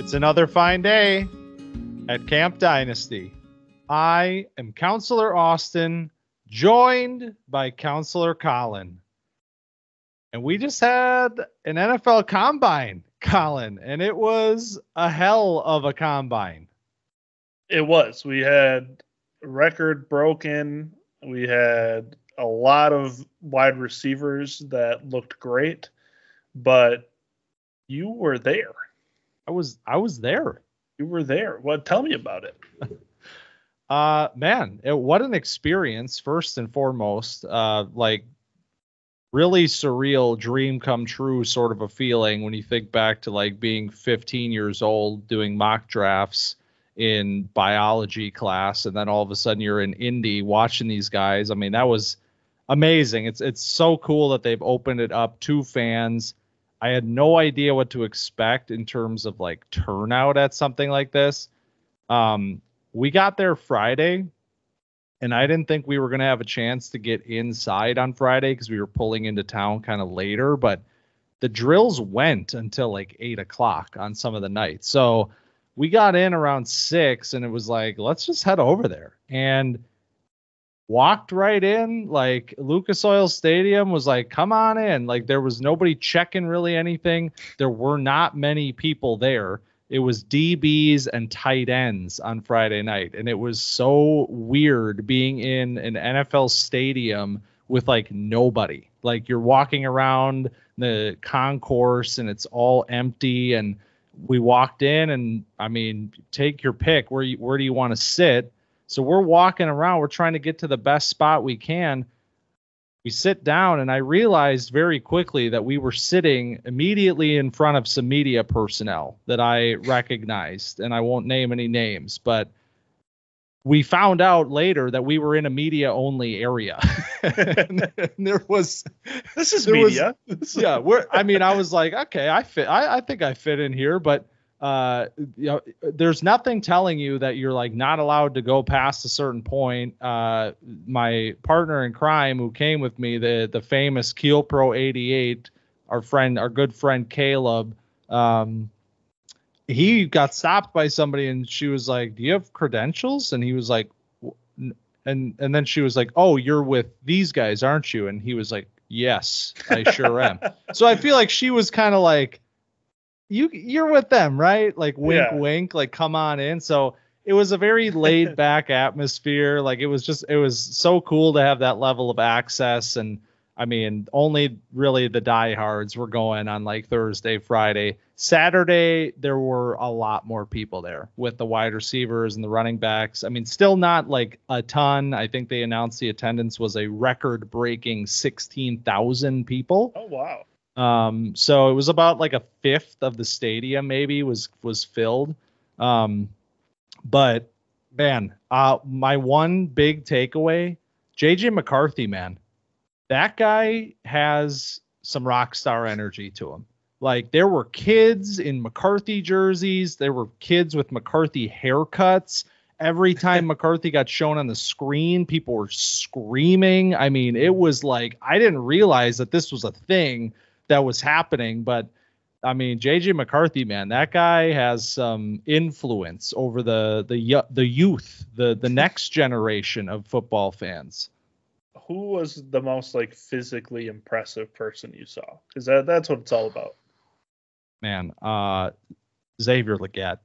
It's another fine day at Camp Dynasty. I am Counselor Austin, joined by Counselor Collin. And we just had an NFL Combine, Collin, and it was a hell of a Combine. It was. We had record broken. We had a lot of wide receivers that looked great, but you were there. I was there. You were there. Well, tell me about it. Man, what an experience, first and foremost. Really surreal, dream come true sort of a feeling when you think back to like being 15 years old doing mock drafts in biology class, and then all of a sudden you're in Indy watching these guys. I mean, that was amazing. It's so cool that they've opened it up to fans. I had no idea what to expect in terms of like turnout at something like this. We got there Friday, and I didn't think we were going to have a chance to get inside on Friday because we were pulling into town kind of later, but the drills went until like 8:00 on some of the nights. So we got in around 6, and it was like, let's just head over there, and walked right in. Like Lucas Oil Stadium was like, come on in. Like there was nobody checking really anything. There were not many people there. It was DBs and tight ends on Friday night. And it was so weird being in an NFL stadium with like nobody. Like you're walking around the concourse and it's all empty. And we walked in, and I mean, take your pick. Where do you want to sit? So we're walking around. We're trying to get to the best spot we can. We sit down, and I realized very quickly that we were sitting immediately in front of some media personnel that I recognized, and I won't name any names, but we found out later that we were in a media-only area. and there was this is media. Yeah, I was like, okay, I fit. I think I fit in here, but there's nothing telling you that you're like not allowed to go past a certain point. My partner in crime who came with me, the famous Keel Pro 88, our good friend Caleb, he got stopped by somebody, and she was like, do you have credentials? And he was like, and then she was like, oh, you're with these guys, aren't you? And he was like, yes, I sure am. So I feel like she was kind of like, you're with them, right? Like wink, wink, like come on in. So it was a very laid back atmosphere. Like it was so cool to have that level of access. And I mean, only really the diehards were going on like Thursday, Friday. Saturday, there were a lot more people there with the wide receivers and the running backs. I mean, still not like a ton. I think they announced the attendance was a record breaking 16,000 people. Oh, wow. So it was about like a fifth of the stadium maybe was filled. But man, my one big takeaway, JJ McCarthy, man, that guy has some rock star energy to him. Like there were kids in McCarthy jerseys. There were kids with McCarthy haircuts. Every time McCarthy got shown on the screen, people were screaming. I mean, it was like, I didn't realize that this was a thing that was happening, but I mean, JJ McCarthy, man, that guy has some influence over the youth, the next generation of football fans. Who was the most like physically impressive person you saw? Because that's what it's all about. Man, Xavier Legette.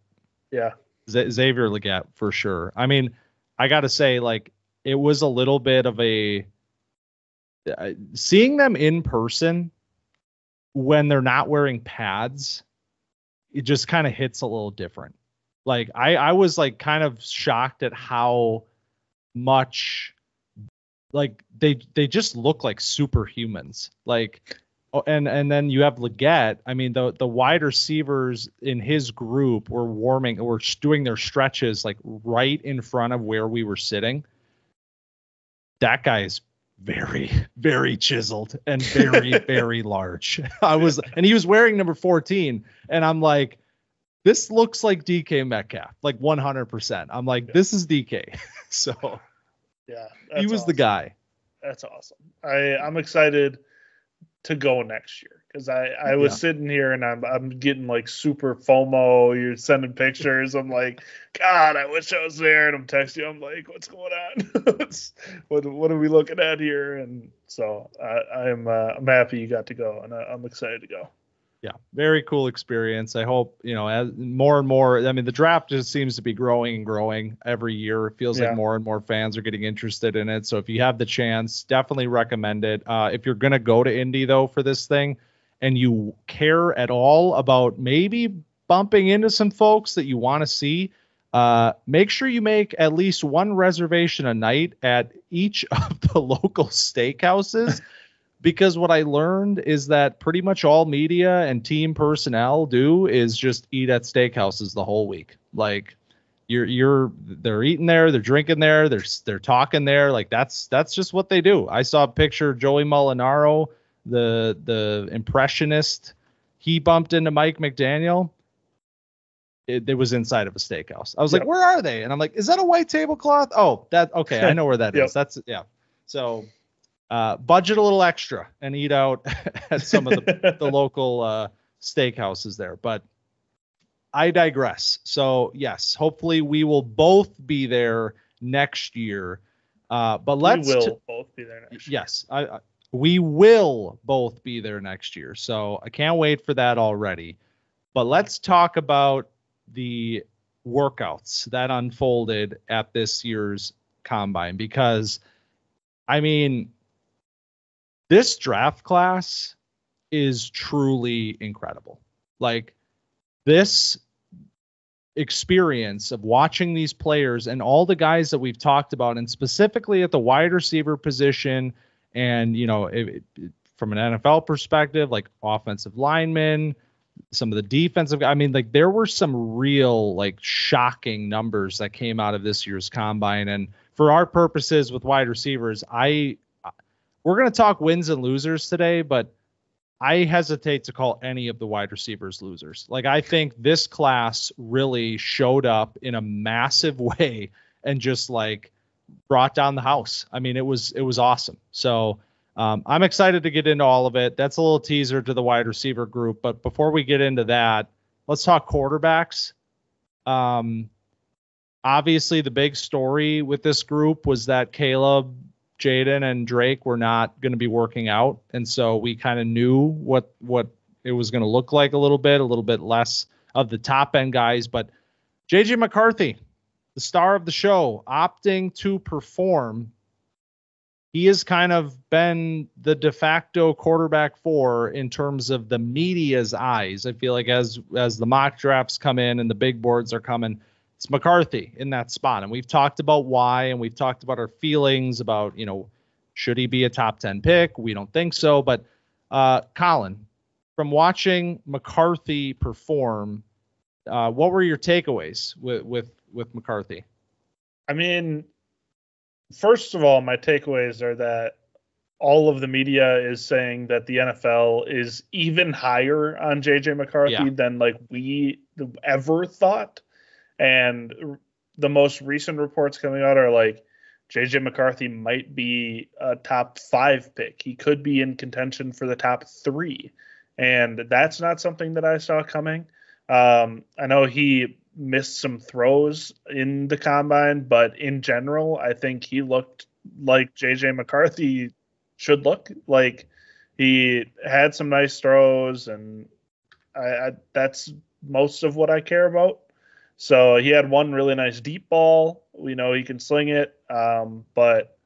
Yeah. Xavier Legette for sure. I mean, I got to say, like, it was a little bit of seeing them in person when they're not wearing pads, it just kind of hits a little different. Like I was like kind of shocked at how much like they just look like superhumans. Like, and then you have Legette. I mean, the wide receivers in his group were doing their stretches like right in front of where we were sitting. That guy is very, very chiseled and very, very large. And he was wearing number 14, and I'm like, this looks like DK Metcalf, like 100%. I'm like, this is DK. So yeah, he was awesome. The guy. That's awesome. I'm excited to go next year. Because I was sitting here and I'm getting like super FOMO. You're sending pictures. I'm like, God, I wish I was there. And I'm texting you. I'm like, what's going on? what are we looking at here? And so I'm happy you got to go, and I'm excited to go. Yeah, very cool experience. I hope, as more and more, I mean, the draft just seems to be growing and growing every year. It feels like more and more fans are getting interested in it. So if you have the chance, definitely recommend it. If you're going to go to Indy, though, for this thing, and you care at all about maybe bumping into some folks that you want to see, make sure you make at least one reservation a night at each of the local steakhouses. Because what I learned is that pretty much all media and team personnel do is just eat at steakhouses the whole week. Like they're eating there, they're drinking there, they're talking there. Like that's just what they do. I saw a picture of Joey Molinaro, the impressionist. He bumped into Mike McDaniel. It was inside of a steakhouse. I was like, where are they? And I'm like, is that a white tablecloth? Oh, okay. I know where that is. That's So budget a little extra and eat out at some of the local steakhouses there. But I digress. So, yes, hopefully we will both be there next year. But we will both be there next year. Yes, we will both be there next year. So I can't wait for that already. But let's talk about the workouts that unfolded at this year's combine, because, I mean, this draft class is truly incredible. Like, this experience of watching these players and all the guys that we've talked about, and specifically at the wide receiver position, and, from an NFL perspective, like offensive linemen, some of the defensive, I mean, like, there were some real, like, shocking numbers that came out of this year's combine. And for our purposes with wide receivers, we're going to talk wins and losers today, but I hesitate to call any of the wide receivers losers. Like, I think this class really showed up in a massive way and just, like, brought down the house. I mean, it was awesome. So I'm excited to get into all of it. That's a little teaser to the wide receiver group. But before we get into that, let's talk quarterbacks. Obviously, the big story with this group was that Caleb, Jaden, and Drake were not going to be working out. And so we kind of knew what it was going to look like a little bit less of the top end guys. But JJ McCarthy, the star of the show, opting to perform. He has kind of been the de facto quarterback 4 in terms of the media's eyes. I feel like as the mock drafts come in and the big boards are coming, it's McCarthy in that spot. And we've talked about why, and we've talked about our feelings about, should he be a top 10 pick? We don't think so. But Collin, from watching McCarthy perform, what were your takeaways with McCarthy? I mean, first of all, my takeaways are that all of the media is saying that the NFL is even higher on JJ McCarthy than like we ever thought. And the most recent reports coming out are like JJ McCarthy might be a top 5 pick. He could be in contention for the top 3. And that's not something that I saw coming. I know he missed some throws in the combine, but in general, I think he looked like JJ McCarthy should look. Like, he had some nice throws, and that's most of what I care about. So he had one really nice deep ball. We know he can sling it. But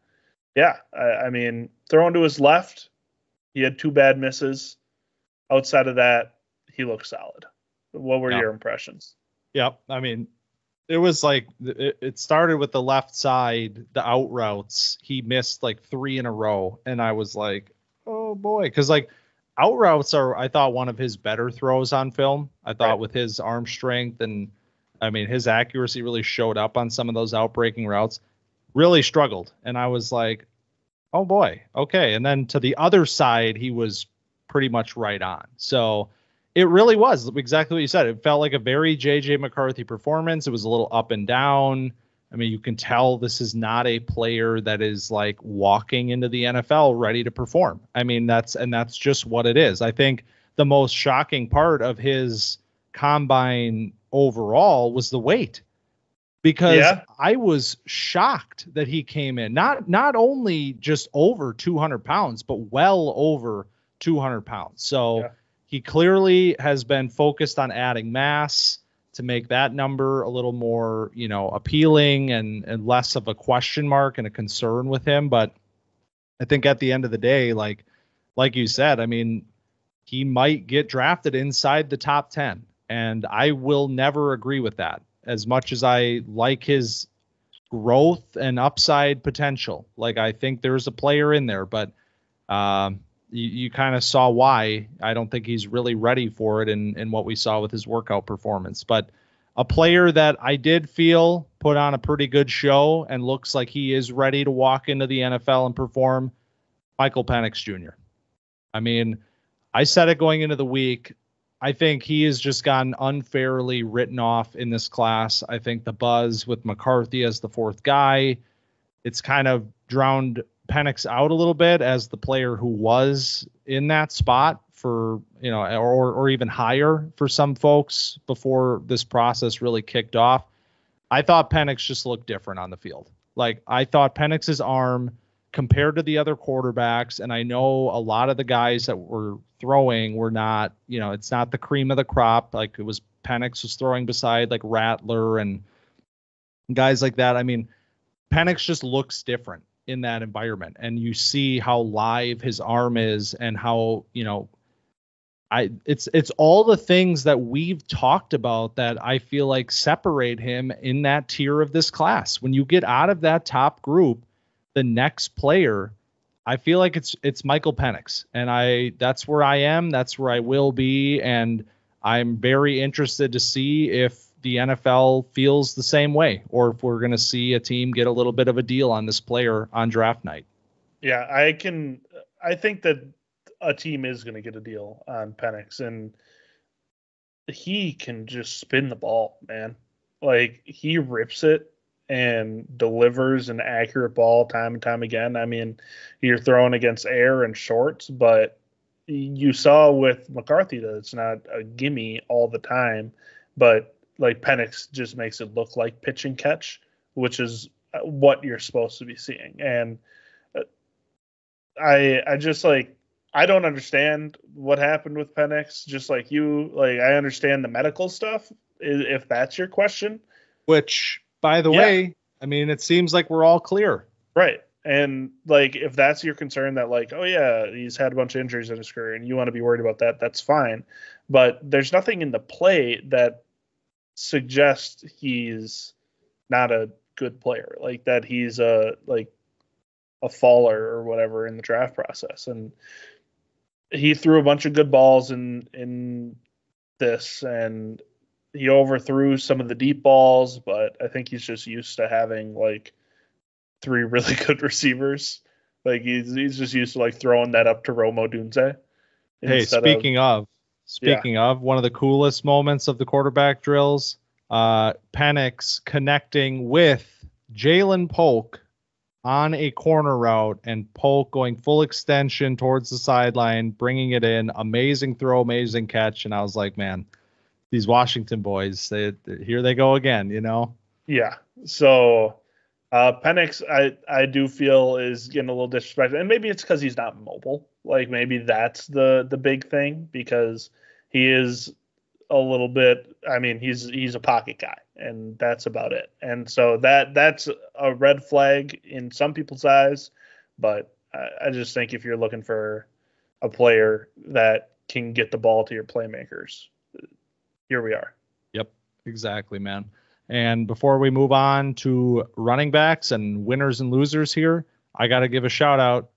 yeah, I mean, throwing to his left, he had 2 bad misses. Outside of that, he looked solid. What were your impressions? Yep. I mean, it was like, it started with the left side, the out routes. He missed like 3 in a row. And I was like, oh boy. Cause like out routes are, I thought, one of his better throws on film. I thought with his arm strength, and I mean, his accuracy really showed up on some of those outbreaking routes, really struggled. And I was like, oh boy. Okay. And then to the other side, he was pretty much right on. So it really was exactly what you said. It felt like a very JJ McCarthy performance. It was a little up and down. I mean, you can tell this is not a player that is like walking into the NFL ready to perform. I mean, that's just what it is. I think the most shocking part of his combine overall was the weight, because I was shocked that he came in not only just over 200 pounds, but well over 200 pounds. So he clearly has been focused on adding mass to make that number a little more, appealing and less of a question mark and a concern with him. But I think at the end of the day, like you said, I mean, he might get drafted inside the top 10, and I will never agree with that, as much as I like his growth and upside potential. Like, I think there's a player in there, but you kind of saw why I don't think he's really ready for it in what we saw with his workout performance. But a player that I did feel put on a pretty good show and looks like he is ready to walk into the NFL and perform, Michael Penix Jr. I mean, I said it going into the week. I think he has just gotten unfairly written off in this class. I think the buzz with McCarthy as the fourth guy, it's kind of drowned Penix out a little bit as the player who was in that spot for, or even higher for some folks before this process really kicked off. I thought Penix just looked different on the field. Like, I thought Penix's arm compared to the other quarterbacks, and I know a lot of the guys that were throwing were not, it's not the cream of the crop. Like, it was Penix was throwing beside like Rattler and guys like that. I mean, Penix just looks different in that environment, and you see how live his arm is and how, it's all the things that we've talked about that I feel like separate him in that tier of this class. When you get out of that top group, the next player, I feel like it's Michael Penix, and that's where I am. That's where I will be. And I'm very interested to see if the NFL feels the same way, or if we're going to see a team get a little bit of a deal on this player on draft night. Yeah, I think that a team is going to get a deal on Penix, and he can just spin the ball, man. Like, he rips it and delivers an accurate ball time and time again. I mean, you're throwing against air and shorts, but you saw with McCarthy that it's not a gimme all the time, but like Penix just makes it look like pitch and catch, which is what you're supposed to be seeing. And I just like, I don't understand what happened with Penix, just like you. Like, I understand the medical stuff, if that's your question. Which, by the way, I mean, it seems like we're all clear. Right. And like, if that's your concern that like, oh yeah, he's had a bunch of injuries in his career and you want to be worried about that, that's fine. But there's nothing in the play that suggests he's not a good player, like that he's a faller or whatever in the draft process. And he threw a bunch of good balls in this, and he overthrew some of the deep balls, but I think he's just used to having like three really good receivers. Like, he's just used to like throwing that up to Odunze. Hey, speaking of one of the coolest moments of the quarterback drills, Penix connecting with Jalen Polk on a corner route, and Polk going full extension towards the sideline, bringing it in. Amazing throw, amazing catch. And I was like, man, these Washington boys, here they go again, Yeah. So Penix, I do feel is getting a little disrespected, and maybe it's because he's not mobile. Like, maybe that's the big thing, because he is a little bit. I mean, he's a pocket guy, and that's about it. And so that's a red flag in some people's eyes. But I just think if you're looking for a player that can get the ball to your playmakers, here we are. Yep, exactly, man. And before we move on to running backs and winners and losers here, I got to give a shout out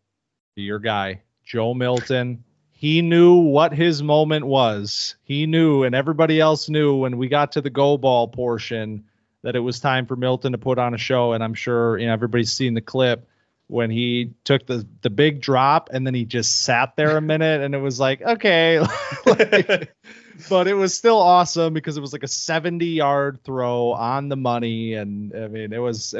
to your guy, Joe Milton. He knew what his moment was. He knew, and everybody else knew when we got to the go ball portion, that it was time for Milton to put on a show. And I'm sure everybody's seen the clip when he took the big drop and then he just sat there a minute, and it was like, okay. But it was still awesome because it was like a 70-yard throw on the money. And I mean, it was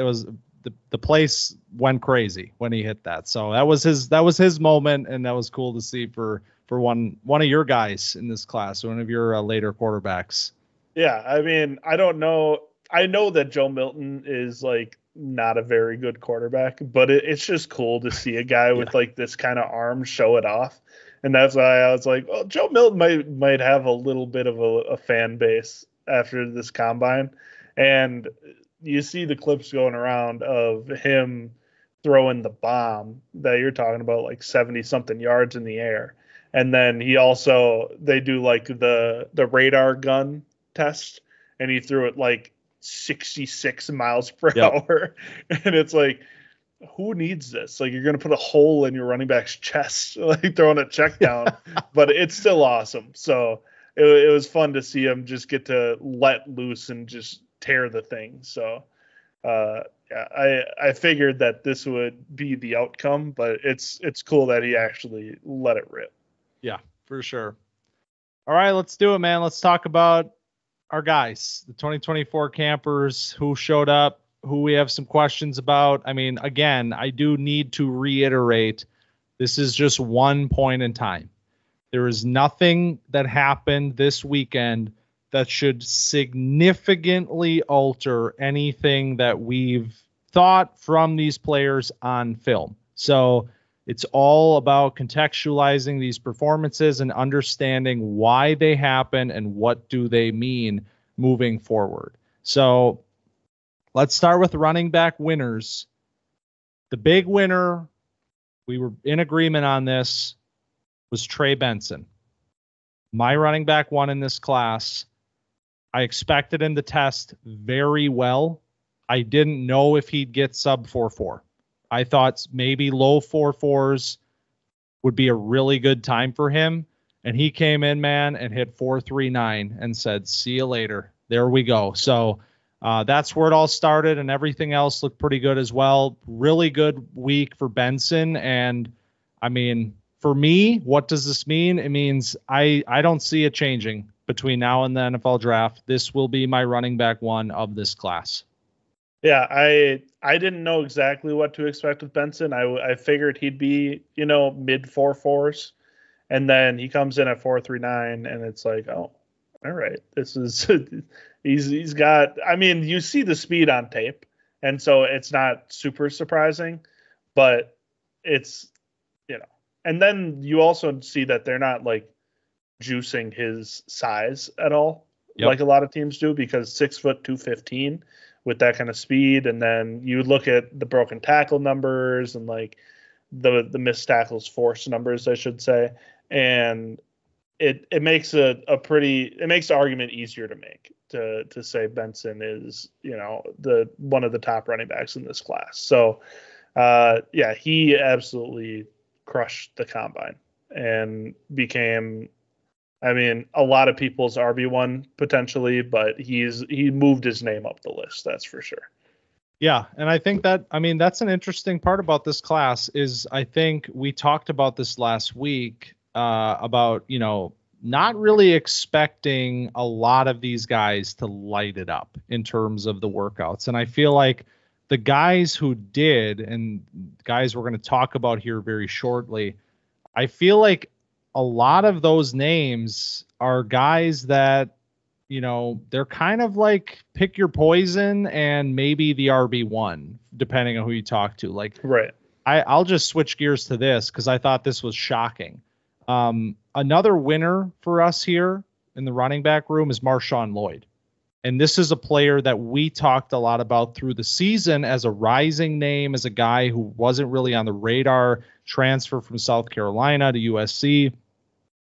the place went crazy when he hit that. So that was his moment. And that was cool to see for one of your guys in this class, one of your later quarterbacks. Yeah. I mean, I don't know. I know that Joe Milton is like not a very good quarterback, but it's just cool to see a guy with like this kind of arm show it off. And that's why I was like, well, Joe Milton might have a little bit of a fan base after this combine. And you see the clips going around of him throwing the bomb that you're talking about, like 70 something yards in the air. And then they do like the radar gun test, and he threw it like 66 miles per hour. And it's like, who needs this? Like, you're going to put a hole in your running back's chest, like throwing a check down, but it's still awesome. So it was fun to see him just get to let loose and just tear the thing. So, I figured that this would be the outcome, but it's cool that he actually let it rip. Yeah, for sure. All right, let's do it, man. Let's talk about our guys, the 2024 campers who showed up, who we have some questions about. I mean, again, I do need to reiterate, this is just one point in time. There is nothing that happened this weekend that should significantly alter anything that we've thought from these players on film. So it's all about contextualizing these performances and understanding why they happen and what do they mean moving forward. So let's start with running back winners. The big winner, we were in agreement on this, was Trey Benson. My running back one in this class. I expected him to test very well. I didn't know if he'd get sub 4.4. I thought maybe low 4.4s would be a really good time for him. And he came in, man, and hit 4.39 and said, see you later. There we go. So that's where it all started, and everything else looked pretty good as well. Really good week for Benson. And I mean, for me, what does this mean? It means I don't see it changing between now and the NFL draft. This will be my running back one of this class. Yeah, I didn't know exactly what to expect with Benson. I figured he'd be, mid 4.4s, and then he comes in at 4.39, and it's like, oh, all right, this is he's got. I mean, you see the speed on tape, and so it's not super surprising, but it's and then you also see that they're not like juicing his size at all, like a lot of teams do, because 6 foot 215 with that kind of speed. And then you look at the broken tackle numbers and like the missed tackles force numbers, I should say. And it makes it makes the argument easier to make to say Benson is, the one of the top running backs in this class. So he absolutely crushed the combine and became, a lot of people's RB1 potentially, but he moved his name up the list. That's for sure. Yeah. And I think that's an interesting part about this class is I think we talked about this last week about, not really expecting a lot of these guys to light it up in terms of the workouts. And I feel like the guys who did, and guys we're going to talk about here very shortly, I feel like a lot of those names are guys that, they're kind of like pick your poison and maybe the RB1, depending on who you talk to. Like, right. I'll just switch gears to this because I thought this was shocking. Another winner for us here in the running back room is MarShawn Lloyd. And this is a player that we talked a lot about through the season as a rising name, as a guy who wasn't really on the radar, transfer from South Carolina to USC,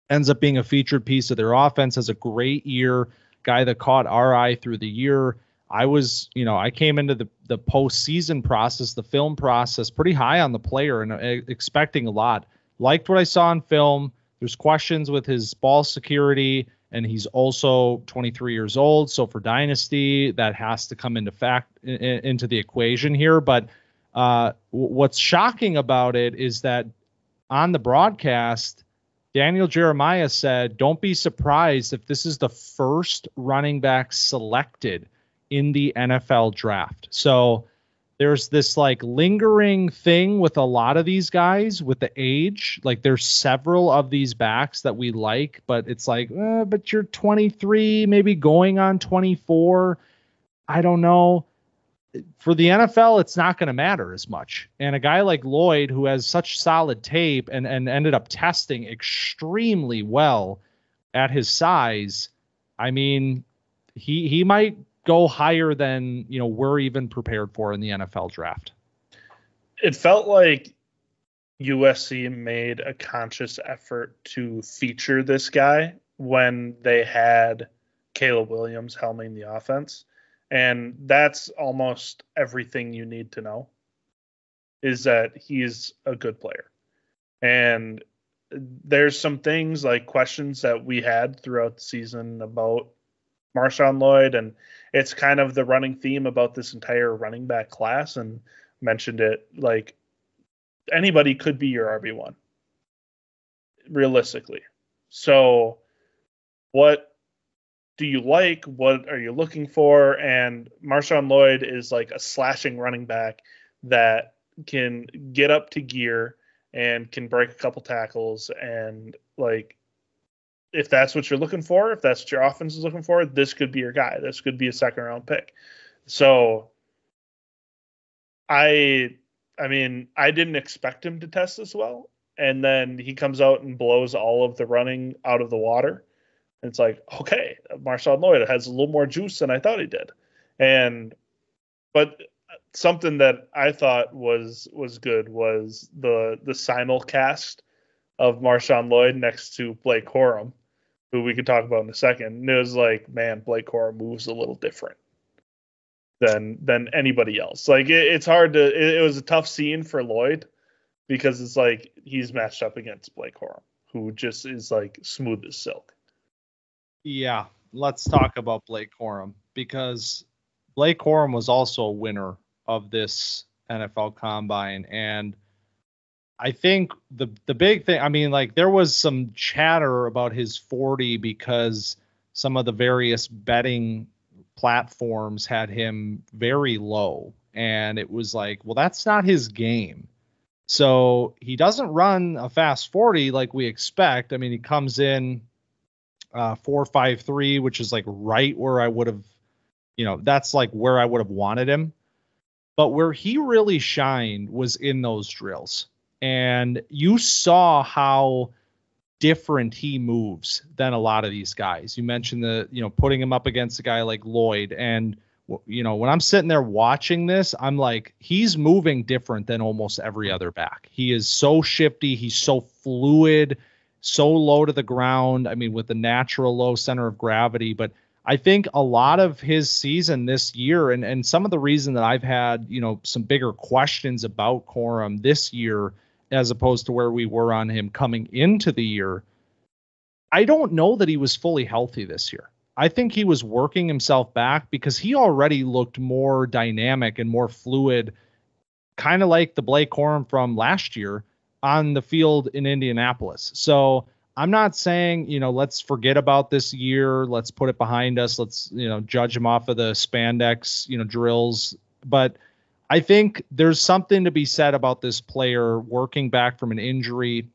ends up being a featured piece of their offense, has a great year, guy that caught our eye through the year. I came into the postseason process, the film process, pretty high on the player and expecting a lot. Liked what I saw in film. There's questions with his ball security, and he's also 23 years old. So for Dynasty, that has to come into the equation here. But what's shocking about it is that on the broadcast, Daniel Jeremiah said, don't be surprised if this is the first running back selected in the NFL draft. So there's this like lingering thing with a lot of these guys with the age. Like there's several of these backs that we like, but it's like, but you're 23, maybe going on 24. I don't know. For the NFL, it's not going to matter as much. And a guy like Lloyd, who has such solid tape and ended up testing extremely well at his size, I mean, he might go higher than, we're even prepared for in the NFL draft. It felt like USC made a conscious effort to feature this guy when they had Caleb Williams helming the offense. And that's almost everything you need to know, is that he's a good player. And there's some things like questions that we had throughout the season about MarShawn Lloyd, and it's kind of the running theme about this entire running back class, and mentioned it, like anybody could be your RB1 realistically. So what do you like? What are you looking for? And MarShawn Lloyd is like a slashing running back that can get up to gear and can break a couple tackles. And like, if that's what you're looking for, if that's what your offense is looking for, this could be your guy. This could be a second round pick. So I mean, I didn't expect him to test this well. And then he comes out and blows all of the running out of the water. And it's like, okay, MarShawn Lloyd has a little more juice than I thought he did. But something that I thought was good was the simulcast of MarShawn Lloyd next to Blake Corum, who we could talk about in a second. And it was like, man, Blake Corum moves a little different than anybody else. Like it's hard to. It was a tough scene for Lloyd because it's like he's matched up against Blake Corum, who just is like smooth as silk. Yeah, let's talk about Blake Corum, because Blake Corum was also a winner of this NFL Combine. And I think the big thing, I mean, like there was some chatter about his 40 because some of the various betting platforms had him very low. And it was like, well, that's not his game. So he doesn't run a fast 40 like we expect. I mean, he comes in 4.53, which is like right where I would have, that's like where I would have wanted him. But where he really shined was in those drills. And you saw how different he moves than a lot of these guys. You mentioned putting him up against a guy like Lloyd. And, when I'm sitting there watching this, I'm like, he's moving different than almost every other back. He is so shifty. He's so fluid, so low to the ground. I mean, with the natural low center of gravity. But I think a lot of his season this year, and some of the reason that I've had, some bigger questions about Corum this year, as opposed to where we were on him coming into the year, I don't know that he was fully healthy this year. I think he was working himself back because he already looked more dynamic and more fluid, kind of like the Blake Corum from last year on the field in Indianapolis. So I'm not saying, let's forget about this year. Let's put it behind us. Let's, judge him off of the spandex, drills. But I think there's something to be said about this player working back from an injury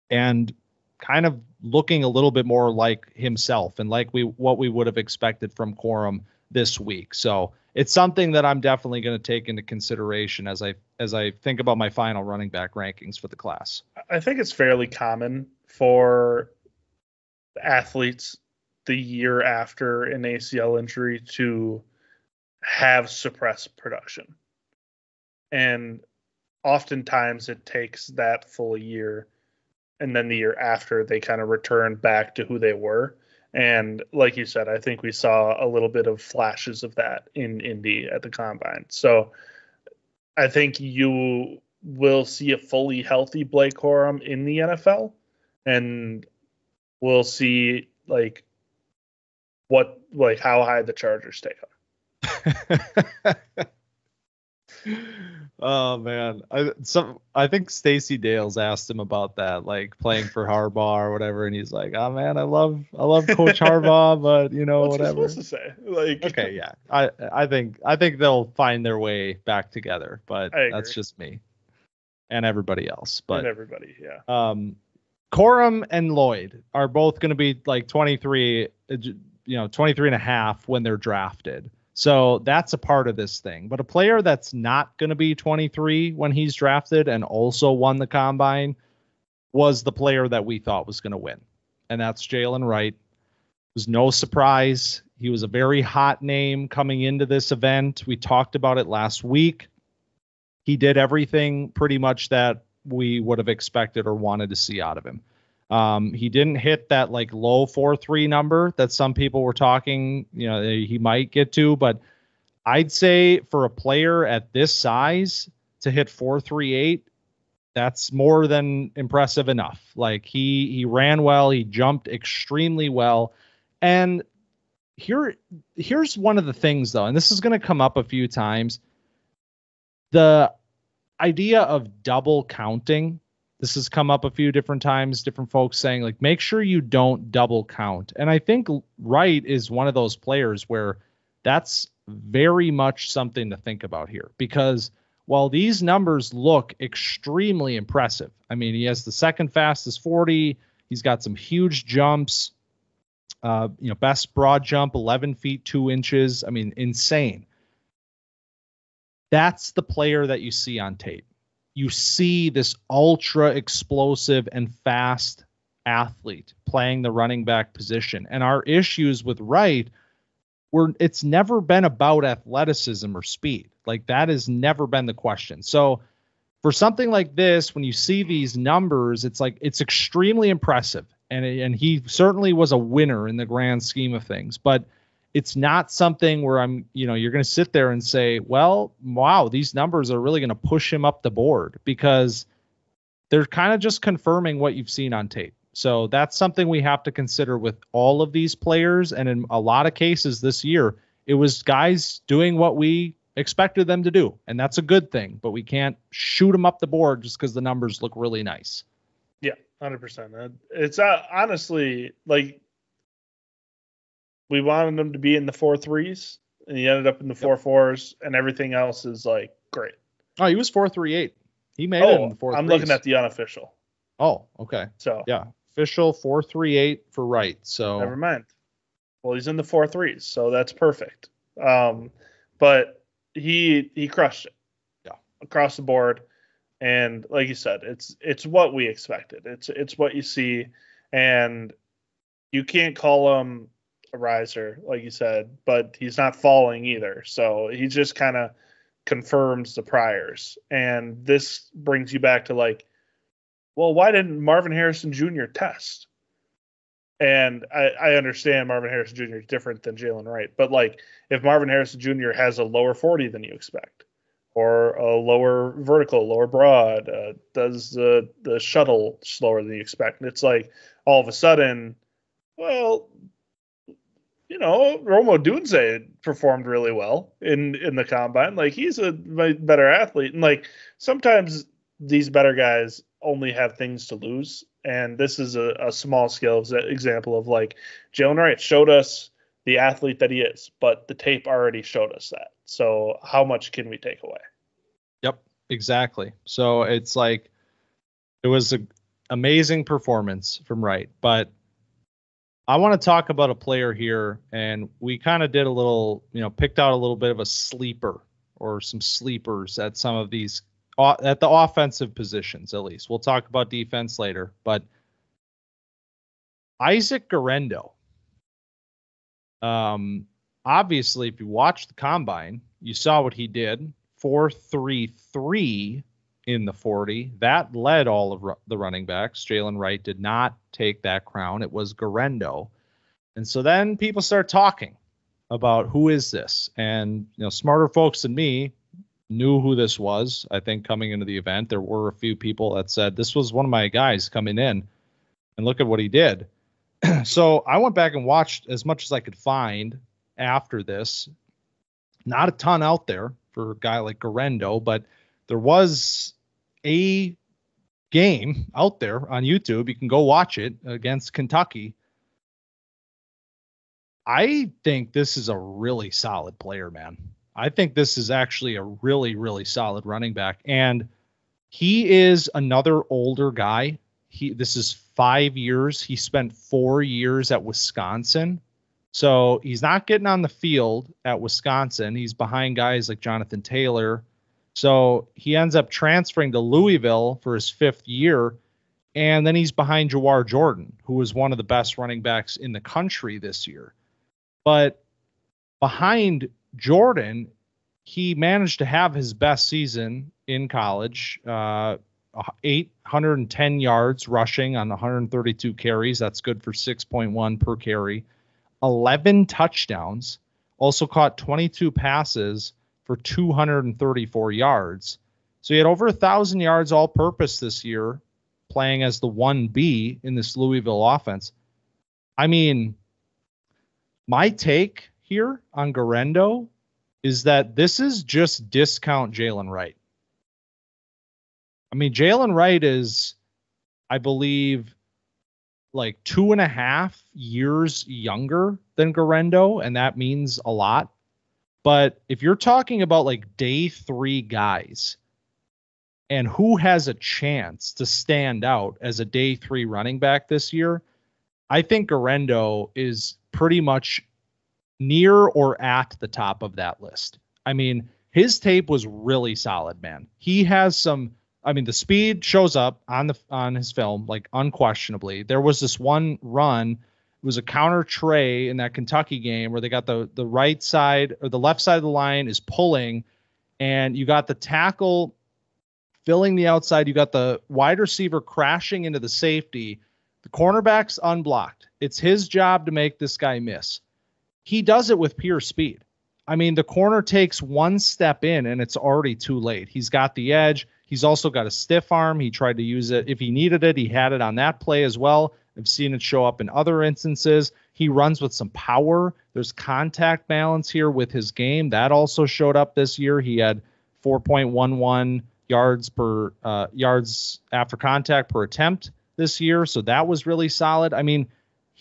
and kind of looking a little bit more like himself and like what we would have expected from Corum this week. So it's something that I'm definitely going to take into consideration as I think about my final running back rankings for the class. I think it's fairly common for athletes the year after an ACL injury to have suppressed production. And oftentimes it takes that full year, and then the year after they kind of return back to who they were. And like you said, I think we saw a little bit of flashes of that in Indy at the Combine. So I think you will see a fully healthy Blake Corum in the NFL, and we'll see how high the Chargers take him. Oh man, I think Stacey Dales asked him about that, like playing for Harbaugh or whatever, and he's like, "Oh man, I love Coach Harbaugh, but What's whatever." he supposed to say? Like, Okay, yeah, I think they'll find their way back together, but that's just me and everybody else. But everybody, yeah. Corum and Lloyd are both going to be like 23, 23 and a half when they're drafted. So that's a part of this thing. But a player that's not going to be 23 when he's drafted and also won the combine was the player that we thought was going to win. And that's Jaylen Wright. It was no surprise. He was a very hot name coming into this event. We talked about it last week. He did everything pretty much that we would have expected or wanted to see out of him. He didn't hit that like low 4.3 number that some people were talking, he might get to, but I'd say for a player at this size to hit 4.38, that's more than impressive enough. Like he ran well, he jumped extremely well. And here's one of the things though, and this is going to come up a few times. The idea of double counting. This has come up a few different times, different folks saying, like, make sure you don't double count. And I think Wright is one of those players where that's very much something to think about here. Because while these numbers look extremely impressive, I mean, he has the second fastest 40. He's got some huge jumps. Best broad jump, 11 feet, 2 inches. I mean, insane. That's the player that you see on tape. You see this ultra explosive and fast athlete playing the running back position. And our issues with Wright it's never been about athleticism or speed. Like that has never been the question. So for something like this, when you see these numbers, it's like, it's extremely impressive. And he certainly was a winner in the grand scheme of things, but it's not something where you're going to sit there and say, well, wow, these numbers are really going to push him up the board, because they're kind of just confirming what you've seen on tape. So that's something we have to consider with all of these players. And in a lot of cases this year, it was guys doing what we expected them to do. And that's a good thing, but we can't shoot them up the board just because the numbers look really nice. Yeah, 100%. It's honestly like, we wanted him to be in the 4.3s, and he ended up in the 4.4s, and everything else is like great. Oh, he was 4.38. He made it in the 4.3s. I'm looking at the unofficial. Oh, okay. So yeah, official 4.38 for Wright. So never mind. Well, he's in the 4.3s, so that's perfect. But he crushed it. Yeah, across the board, and like you said, it's what we expected. It's what you see, and you can't call him a riser, like you said, but he's not falling either. So he just kind of confirms the priors. And this brings you back to like, well, why didn't Marvin Harrison Jr. test? And I understand Marvin Harrison Jr. is different than Jaylen Wright, but like if Marvin Harrison Jr. has a lower 40 than you expect, or a lower vertical, lower broad, does the shuttle slower than you expect, and it's like all of a sudden, well, Rome Odunze performed really well in the combine. Like he's a better athlete. And like sometimes these better guys only have things to lose. And this is a small scale example of like Jaylen Wright showed us the athlete that he is, but the tape already showed us that. So how much can we take away? Yep, exactly. So it's like, it was an amazing performance from Wright, but I want to talk about a player here, and we kind of did a little, picked out a little bit of a sleeper or some sleepers at some of these, at the offensive positions, at least. We'll talk about defense later, but Isaac Guerendo. Obviously, if you watched the combine, you saw what he did. 4.33 in the 40. That led all of the running backs. Jaylen Wright did not take that crown. It was Guerendo. And so then people start talking about who is this? And, smarter folks than me knew who this was. I think coming into the event, there were a few people that said, this was one of my guys coming in, and look at what he did. So I went back and watched as much as I could find after this. Not a ton out there for a guy like Guerendo, but there was a game out there on YouTube. You can go watch it against Kentucky. I think this is a really solid player, man. I think this is actually a really, really solid running back. And he is another older guy. This is 5 years. He spent 4 years at Wisconsin. So he's not getting on the field at Wisconsin. He's behind guys like Jonathan Taylor. So he ends up transferring to Louisville for his 5th year. And then he's behind Jawar Jordan, who was one of the best running backs in the country this year. But behind Jordan, he managed to have his best season in college, 810 yards rushing on 132 carries. That's good for 6.1 per carry. 11 touchdowns, also caught 22 passes for 234 yards. So he had over 1,000 yards all purpose this year, playing as the 1B in this Louisville offense. I mean, my take here on Guerendo is that this is just discount Jaylen Wright. I mean, Jaylen Wright is, I believe, like 2.5 years younger than Guerendo, and that means a lot. But if you're talking about like day 3 guys and who has a chance to stand out as a day 3 running back this year, I think Guerendo is pretty much near or at the top of that list. I mean, his tape was really solid, man. He has some, I mean, the speed shows up on his film, like unquestionably. There was this one run, it was a counter tray in that Kentucky game where they got the right side or the left side of the line is pulling, and you got the tackle filling the outside. You got the wide receiver crashing into the safety. The cornerback's unblocked. It's his job to make this guy miss. He does it with pure speed. I mean, the corner takes one step in and it's already too late. He's got the edge. He's also got a stiff arm. He tried to use it. If he needed it, he had it on that play as well. I've seen it show up in other instances. He runs with some power. There's contact balance here with his game. That also showed up this year. He had 4.11 yards after contact per attempt this year. So that was really solid. I mean,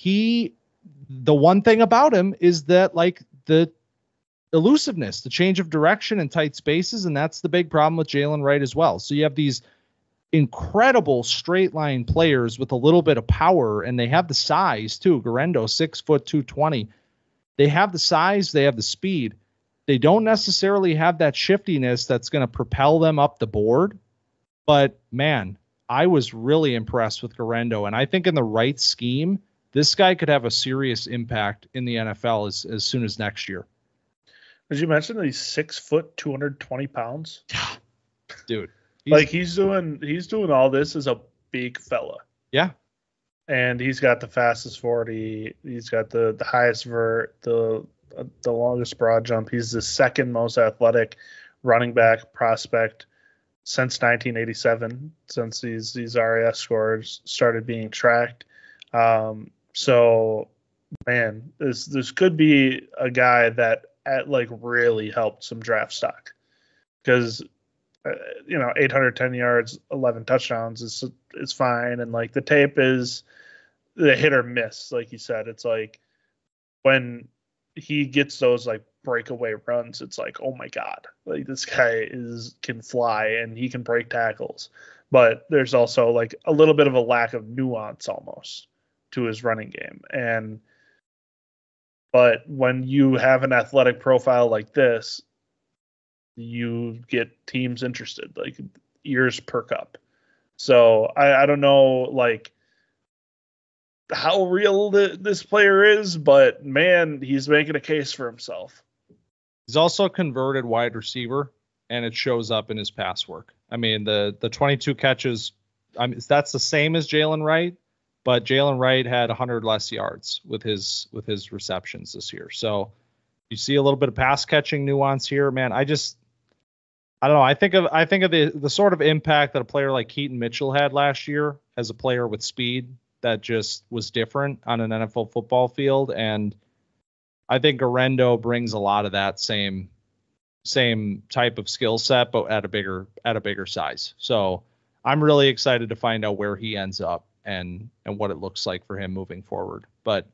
the one thing about him is that like the elusiveness, the change of direction in tight spaces. And that's the big problem with Jaylen Wright as well. So you have these incredible straight line players with a little bit of power, and they have the size too. Guerendo, 6 foot 220. They have the size, they have the speed. They don't necessarily have that shiftiness that's going to propel them up the board. But man, I was really impressed with Guerendo. And I think in the right scheme, this guy could have a serious impact in the NFL as soon as next year. Did you mention that he's 6 foot, 220 pounds? Dude. He's doing all this as a big fella. Yeah. And he's got the fastest 40. He's got the highest vert, the longest broad jump. He's the second most athletic running back prospect since 1987, since these RAS scores started being tracked. So, man, this could be a guy that really helped some draft stock, because 810 yards, 11 touchdowns is fine, and like the tape is the hit or miss, like you said. It's like when he gets those like breakaway runs, it's like, oh my god, like this guy can fly and he can break tackles. But there's also like a little bit of a lack of nuance almost to his running game. But when you have an athletic profile like this, you get teams interested, like ears perk up. So I don't know like how real this player is, but man, he's making a case for himself. He's also a converted wide receiver, and it shows up in his pass work. I mean, the 22 catches, that's the same as Jaylen Wright, but Jaylen Wright had 100 less yards with his receptions this year. So you see a little bit of pass catching nuance here, man. I don't know. I think of the sort of impact that a player like Keaton Mitchell had last year as a player with speed that just was different on an NFL football field. And I think Guerendo brings a lot of that same same type of skill set, but at a bigger size. So I'm really excited to find out where he ends up and what it looks like for him moving forward. But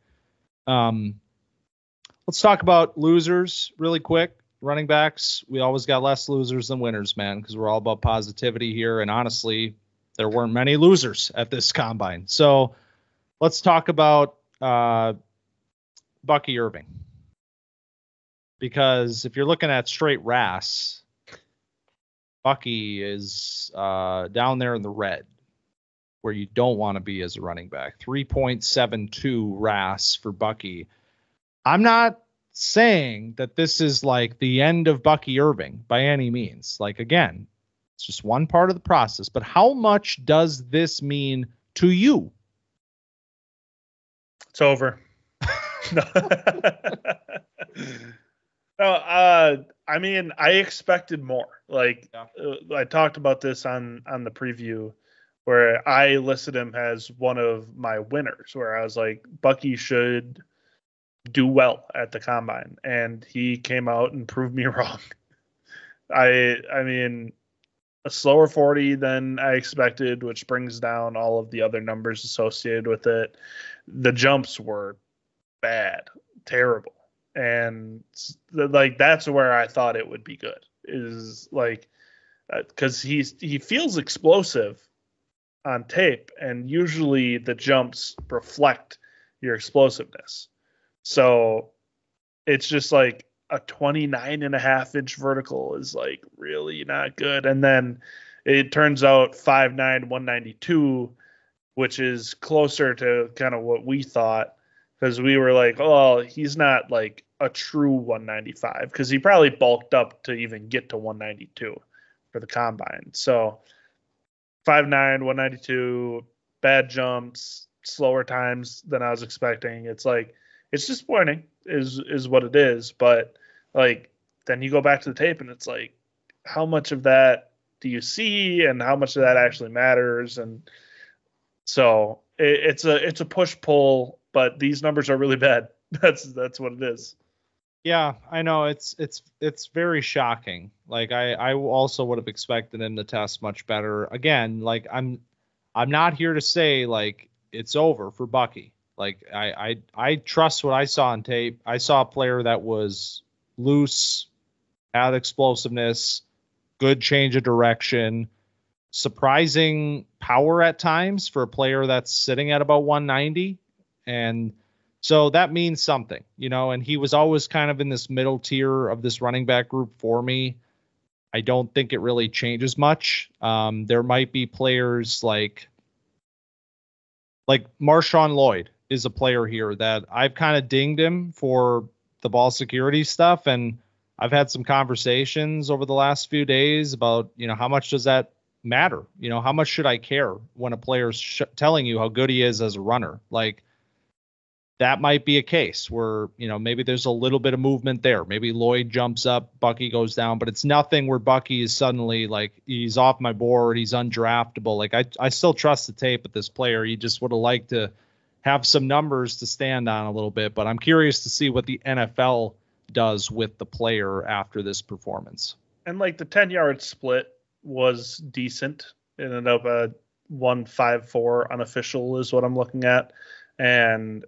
let's talk about losers really quick. Running backs, we always got less losers than winners, man, because we're all about positivity here. And honestly, there weren't many losers at this combine. So let's talk about Bucky Irving. Because if you're looking at straight RAS, Bucky is down there in the red, where you don't want to be as a running back. 3.72 RAS for Bucky. I'm not saying that this is like the end of Bucky Irving by any means. Like, again, it's just one part of the process. But how much does this mean to you? It's over. I mean, I expected more. Like, I talked about this on the preview, where I listed him as one of my winners, where I was like, Bucky should do well at the combine, and he came out and proved me wrong. I mean, a slower 40 than I expected, which brings down all of the other numbers associated with it. The jumps were bad, terrible. And like, that's where I thought it would be good, is like, because he feels explosive on tape, and usually the jumps reflect your explosiveness. So it's just like a 29.5-inch vertical is like really not good. And then it turns out 5'9", 192, which is closer to kind of what we thought, because we were like, oh, he's not like a true 195, because he probably bulked up to even get to 192 for the combine. So 5'9", 192, bad jumps, slower times than I was expecting. It's like, it's disappointing is what it is. But like, then you go back to the tape and it's like, how much of that do you see and how much of that actually matters? And so it's a push pull, but these numbers are really bad. That's what it is. Yeah, I know it's very shocking. Like, I also would have expected him to test much better. Again, like, I'm not here to say like it's over for Bucky. Like, I trust what I saw on tape. I saw a player that was loose, had explosiveness, good change of direction, surprising power at times for a player that's sitting at about 190. And so that means something, you know, and he was always kind of in this middle tier of this running back group for me. I don't think it really changes much. There might be players like MarShawn Lloyd is a player here that I've kind of dinged him for the ball security stuff. And I've had some conversations over the last few days about, you know, how much does that matter? You know, how much should I care when a player's telling you how good he is as a runner? Like, that might be a case where, you know, maybe there's a little bit of movement there. Maybe Lloyd jumps up, Bucky goes down, but it's nothing where Bucky is suddenly like, he's off my board, he's undraftable. Like, I still trust the tape with this player. He just would have liked to have some numbers to stand on a little bit, but I'm curious to see what the NFL does with the player after this performance. And like, the 10-yard split was decent. It ended up a 1.54 unofficial is what I'm looking at. And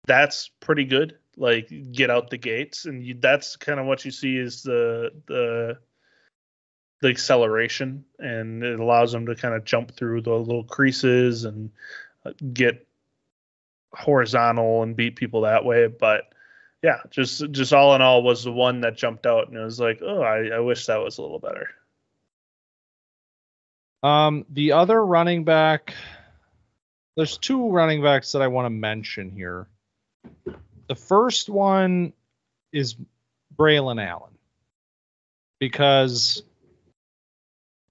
that's pretty good. Like, get out the gates, and that's kind of what you see is the acceleration, and it allows them to kind of jump through the little creases and get horizontal and beat people that way. But yeah, just all in all was the one that jumped out, and it was like, oh, I wish that was a little better. The other running back, there's two running backs that I want to mention here. The first one is Braelon Allen, because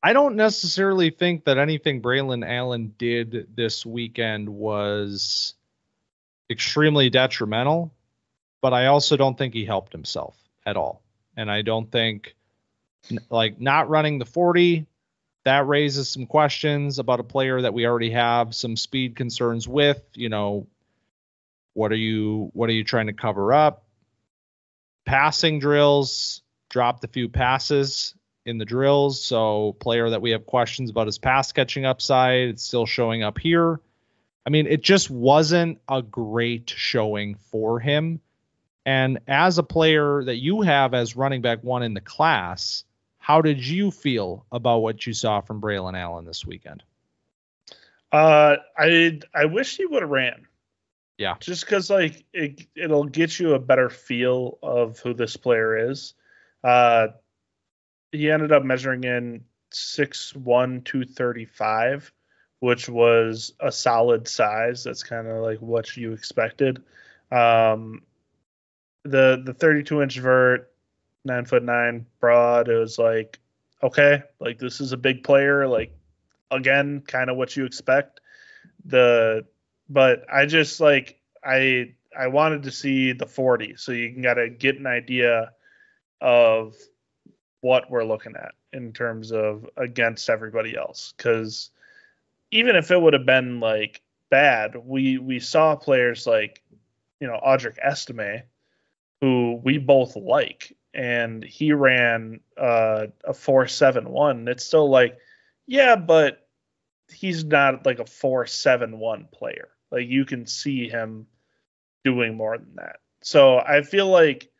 I don't necessarily think that anything Braelon Allen did this weekend was extremely detrimental, but I also don't think he helped himself at all. And I don't think, like, not running the 40, that raises some questions about a player that we already have some speed concerns with. You know, what are you trying to cover up? Passing drills, dropped a few passes in the drills. So player that we have questions about his pass catching upside, it's still showing up here. I mean, it just wasn't a great showing for him. And as a player that you have as running back one in the class, how did you feel about what you saw from Braelon Allen this weekend? I wish he would have ran. Yeah. Just because like it'll get you a better feel of who this player is. He ended up measuring in 6'1", 235, which was a solid size. That's kind of like what you expected. The 32-inch vert, 9'9" broad, it was like, okay, like this is a big player, like again, kind of what you expect. But I just like I wanted to see the 40, so you can gotta get an idea of what we're looking at in terms of against everybody else. Because even if it would have been like bad, we saw players like, Audric Estime, who we both like, and he ran a 4.71. It's still like, yeah, but he's not like a 4.71 player. Like you can see him doing more than that. So I feel like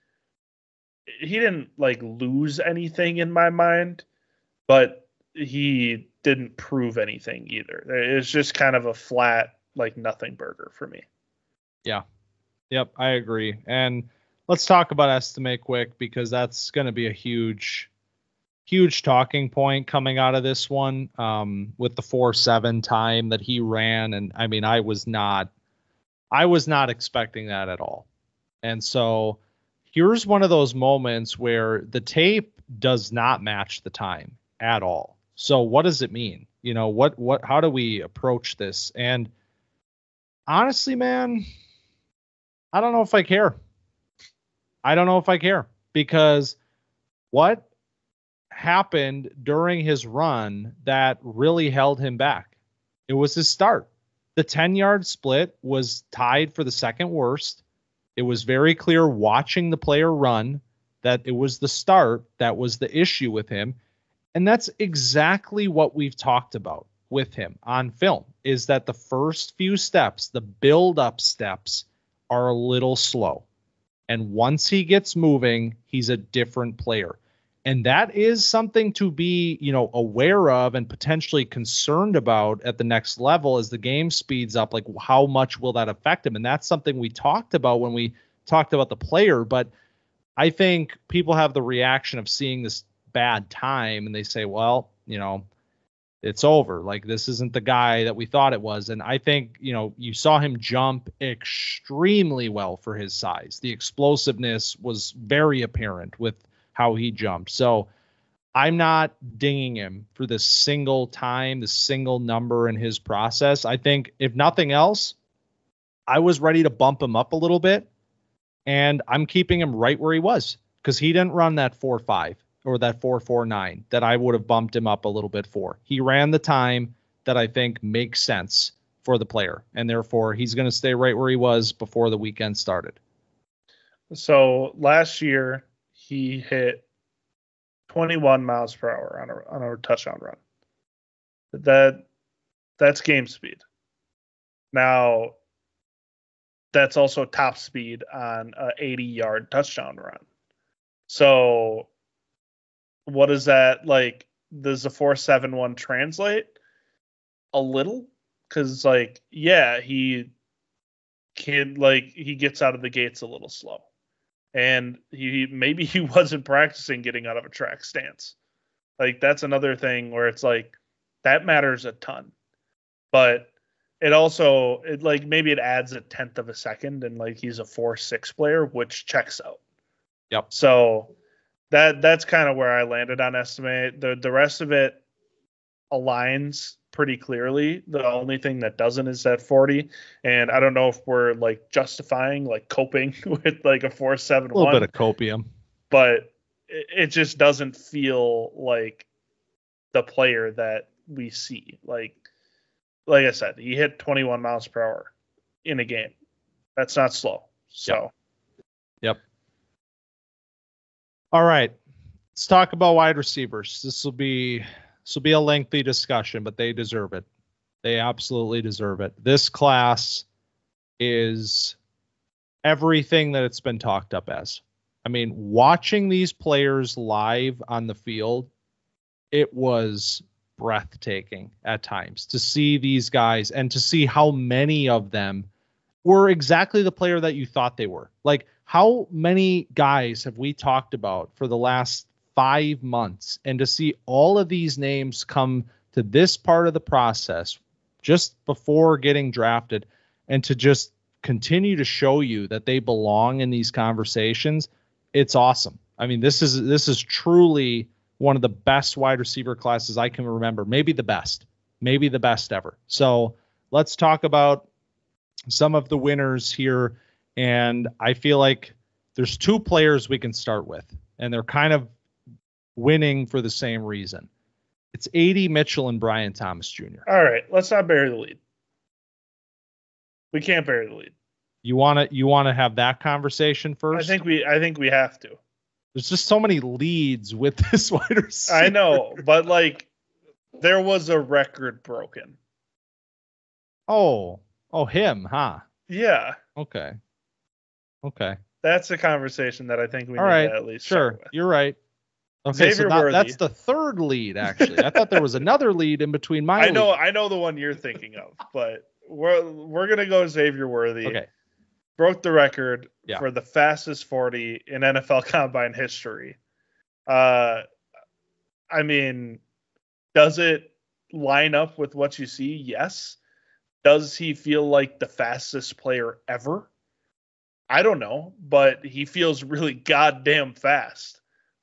he didn't like lose anything in my mind, but he didn't prove anything either. It's just kind of a flat, like nothing burger for me. Yeah. Yep. I agree. And let's talk about Estime quick, because that's going to be a huge talking point coming out of this one, with the 4.7 time that he ran. And I mean, I was not expecting that at all. And so here's one of those moments where the tape does not match the time at all. So what does it mean? How do we approach this? And honestly, man, I don't know if I care. Because what happened during his run that really held him back? It was his start. The 10-yard split was tied for the second worst. It was very clear watching the player run that it was the start that was the issue with him. And that's exactly what we've talked about with him on film, is that the first few steps, the build-up steps, are a little slow. And once he gets moving, he's a different player. And that is something to be, aware of and potentially concerned about at the next level as the game speeds up. Like, how much will that affect him? And that's something we talked about when we talked about the player. But I think people have the reaction of seeing this bad time and they say, well, it's over. Like, this isn't the guy that we thought it was. And I think, you saw him jump extremely well for his size. The explosiveness was very apparent with how he jumped. So I'm not dinging him for this single time, the single number in his process. I think if nothing else, I was ready to bump him up a little bit, and I'm keeping him right where he was, because he didn't run that 4.5 or that 4.49 that I would have bumped him up a little bit for. He ran the time that I think makes sense for the player, and therefore he's going to stay right where he was before the weekend started. So last year, he hit 21 miles per hour on a touchdown run. That's game speed. Now, that's also top speed on a 80-yard touchdown run. So what is that like? Does the 4.71 translate a little? Because he gets out of the gates a little slow. And maybe he wasn't practicing getting out of a track stance. Like, that's another thing where it's like, that matters a ton. But it also, maybe it adds a tenth of a second, and like he's a 4.6 player, which checks out. Yep. So that's kind of where I landed on estimate. The rest of it aligns pretty clearly. The only thing that doesn't is that 40. And I don't know if we're like justifying, like coping with like a 4.71. A little bit of copium. But it just doesn't feel like the player that we see. Like I said, he hit 21 miles per hour in a game. That's not slow. So. Yep. All right. Let's talk about wide receivers. This will be a lengthy discussion, but they deserve it. They absolutely deserve it. This class is everything that it's been talked up as. I mean, watching these players live on the field, it was breathtaking at times to see these guys and to see how many of them were exactly the player that you thought they were. Like, how many guys have we talked about for the last 5 months? And to see all of these names come to this part of the process just before getting drafted and to just continue to show you that they belong in these conversations, it's awesome. I mean, this is truly one of the best wide receiver classes I can remember. Maybe the best ever. So let's talk about some of the winners here. And I feel like there's 2 players we can start with, and they're kind of winning for the same reason. It's A.D. Mitchell and Brian Thomas Jr. All right, let's not bury the lead. We can't bury the lead. You want to have that conversation first? I think we have to. There's just so many leads with this wide receiver. I know, but like there was a record broken. Oh, him, huh? Yeah. Okay. That's a conversation that I think we need to at least sure. start with. You're right. Okay, Xavier so Worthy. That's the 3rd lead, actually. I thought there was another lead in between my I know the one you're thinking of, but we're gonna go Xavier Worthy. Okay. Broke the record for the fastest 40 in NFL Combine history. I mean, does it line up with what you see? Yes. Does he feel like the fastest player ever? I don't know, but he feels really goddamn fast.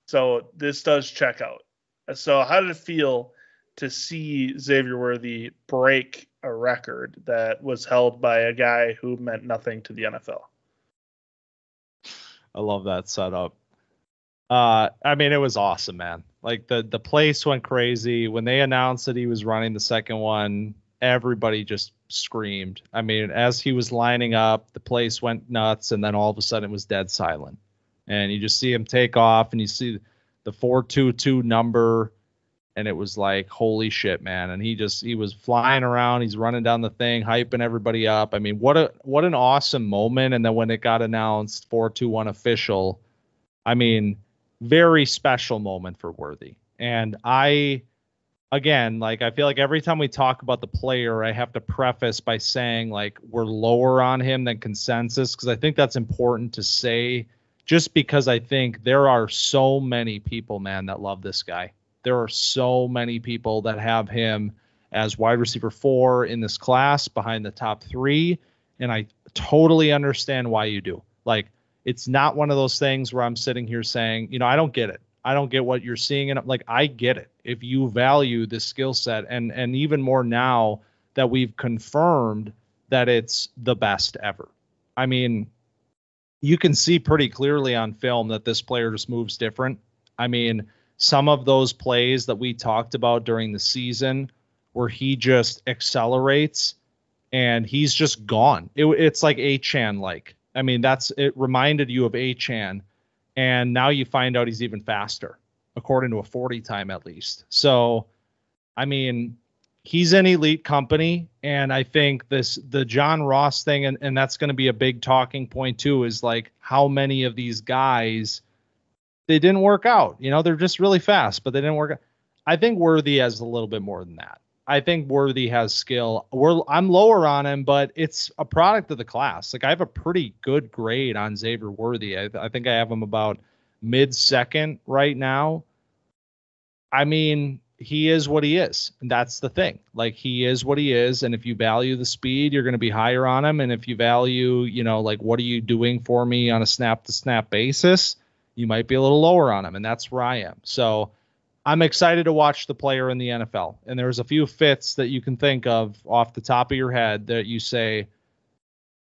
So this does check out. So how did it feel to see Xavier Worthy break a record that was held by a guy who meant nothing to the NFL? I love that setup. I mean, it was awesome, man. Like the place went crazy when they announced that he was running the second one. Everybody just screamed. I mean, as he was lining up, the place went nuts, and then all of a sudden it was dead silent. And you just see him take off, and you see the 422 number, and it was like, holy shit, man. And he was flying around, he's running down the thing, hyping everybody up. I mean, what an awesome moment. And then when it got announced 421 official, I mean, very special moment for Worthy. And again, like, I feel like every time we talk about the player, I have to preface by saying, like, we're lower on him than consensus, because I think that's important to say, just because I think there are so many people, man, that love this guy. There are so many people that have him as wide receiver 4 in this class behind the top 3. And I totally understand why you do. Like, it's not one of those things where I'm sitting here saying, I don't get it. I don't get what you're seeing. And like, I get it. If you value the skill set, and even more now that we've confirmed that it's the best ever. I mean, you can see pretty clearly on film that this player just moves different. I mean, some of those plays that we talked about during the season where he just accelerates and he's just gone. It's like Achane like. I mean, it reminded you of Achane, and now you find out he's even faster, according to a 40 time at least. So, I mean, he's in elite company, and I think the John Ross thing, and that's going to be a big talking point too, is like how many of these guys, they didn't work out. They're just really fast, but they didn't work out. I think Worthy has a little bit more than that. I think Worthy has skill. I'm lower on him, but it's a product of the class. Like, I have a pretty good grade on Xavier Worthy. I think I have him about mid-second right now. I mean, he is what he is. And that's the thing. Like, he is what he is. And if you value the speed, you're going to be higher on him. And if you value, like, what are you doing for me on a snap-to-snap basis, you might be a little lower on him. And that's where I am. So I'm excited to watch the player in the NFL. And there's a few fits that you can think of off the top of your head that you say,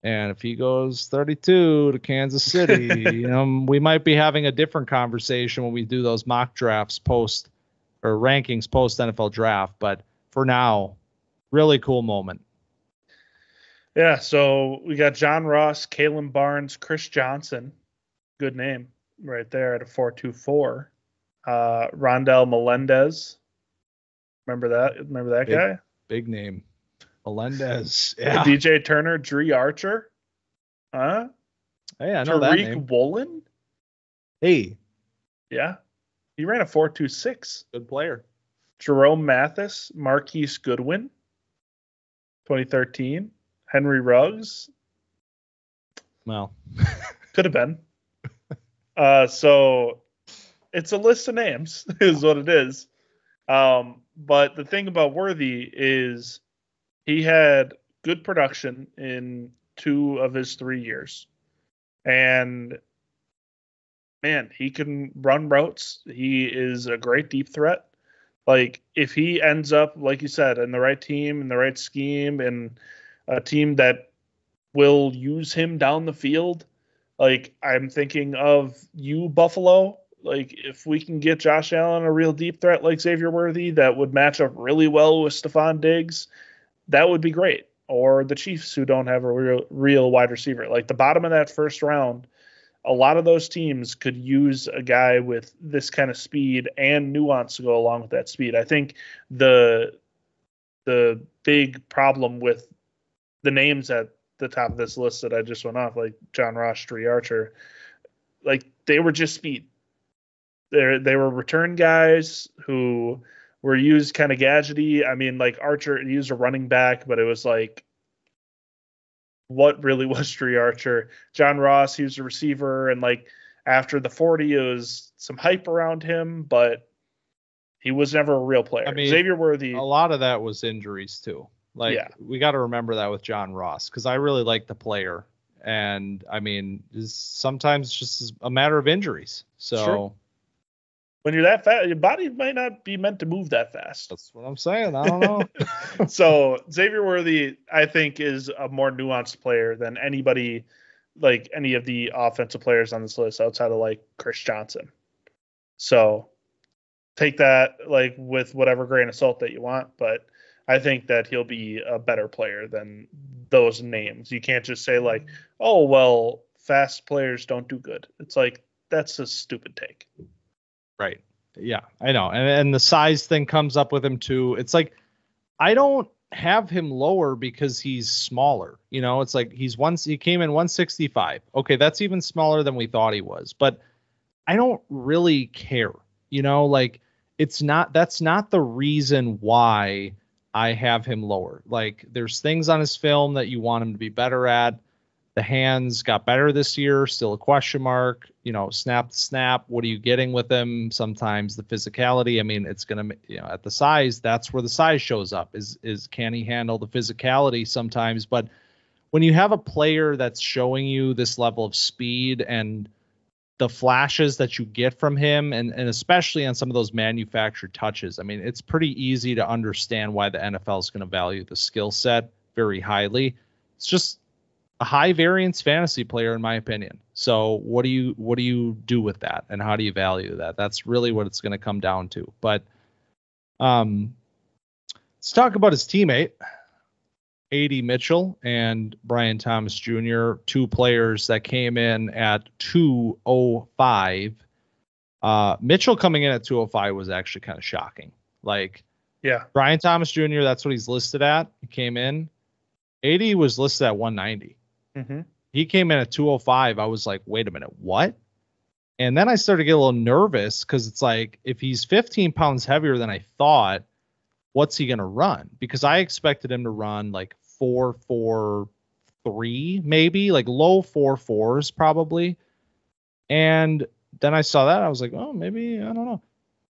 and if he goes 32 to Kansas City, we might be having a different conversation when we do those mock drafts rankings post NFL draft. But for now, really cool moment. Yeah. So we got John Ross, Kalen Barnes, Chris Johnson. Good name right there at a 4.24. Rondell Melendez. Remember that guy? Big name. Melendez. Yeah. DJ Turner, Dree Archer. Huh? Hey, I know that name. Tariq Woolen. Hey. Yeah. He ran a 4.26. Good player. Jerome Mathis, Marquise Goodwin. 2013. Henry Ruggs. Well. Could have been. So it's a list of names is what it is. But the thing about Worthy is he had good production in 2 of his 3 years. And, man, he can run routes. He is a great deep threat. Like, if he ends up, like you said, in the right team, in the right scheme, and a team that will use him down the field, like, I'm thinking of you, Buffalo. Like, if we can get Josh Allen a real deep threat like Xavier Worthy that would match up really well with Stephon Diggs, that would be great. Or the Chiefs, who don't have a real wide receiver. Like, the bottom of that first round, a lot of those teams could use a guy with this kind of speed and nuance to go along with that speed. I think the big problem with the names at the top of this list that I just went off, like John Ross, Dree Archer, like, they were just speed. They were return guys who were used kind of gadgety. I mean, like, Archer used a running back, but it was like, what really was Dree Archer? John Ross, he was a receiver, and like after the 40, it was some hype around him, but he was never a real player. I mean, Xavier Worthy, a lot of that was injuries too. Like, we got to remember that with John Ross, because I really like the player, and I mean, sometimes it's just a matter of injuries. So when you're that fast, your body might not be meant to move that fast. That's what I'm saying. I don't know. So Xavier Worthy, I think, is a more nuanced player than anybody, like any of the offensive players on this list outside of like Chris Johnson. So take that like with whatever grain of salt that you want, but I think that he'll be a better player than those names. You can't just say like, oh, well, fast players don't do good. It's like, that's a stupid take. Right. Yeah, I know. And the size thing comes up with him too. It's like, I don't have him lower because he's smaller. You know, it's like he came in 165. Okay, that's even smaller than we thought he was. But I don't really care. You know, like, that's not the reason why I have him lower. Like, there's things on his film that you want him to be better at. The hands got better this year, still a question mark. You know, snap to snap. What are you getting with him? Sometimes the physicality. I mean, it's going to, you know, at the size, that's where the size shows up is can he handle the physicality sometimes? But when you have a player that's showing you this level of speed and the flashes that you get from him, and especially on some of those manufactured touches, I mean, it's pretty easy to understand why the NFL is going to value the skill set very highly. It's just a high variance fantasy player, in my opinion. So what do you do with that, and how do you value that? That's really what it's going to come down to. But let's talk about his teammate, A.D. Mitchell and Brian Thomas Jr., 2 players that came in at 205. Mitchell coming in at 205 was actually kind of shocking. Like, yeah, Brian Thomas Jr., that's what he's listed at. He came in. A.D. was listed at 190. Mm-hmm. He came in at 205. I was like, wait a minute, what? And then I started to get a little nervous because it's like, if he's 15 pounds heavier than I thought, what's he going to run? Because I expected him to run like 4.43, maybe like low 4.4s probably. And then I saw that. I was like, oh, maybe, I don't know.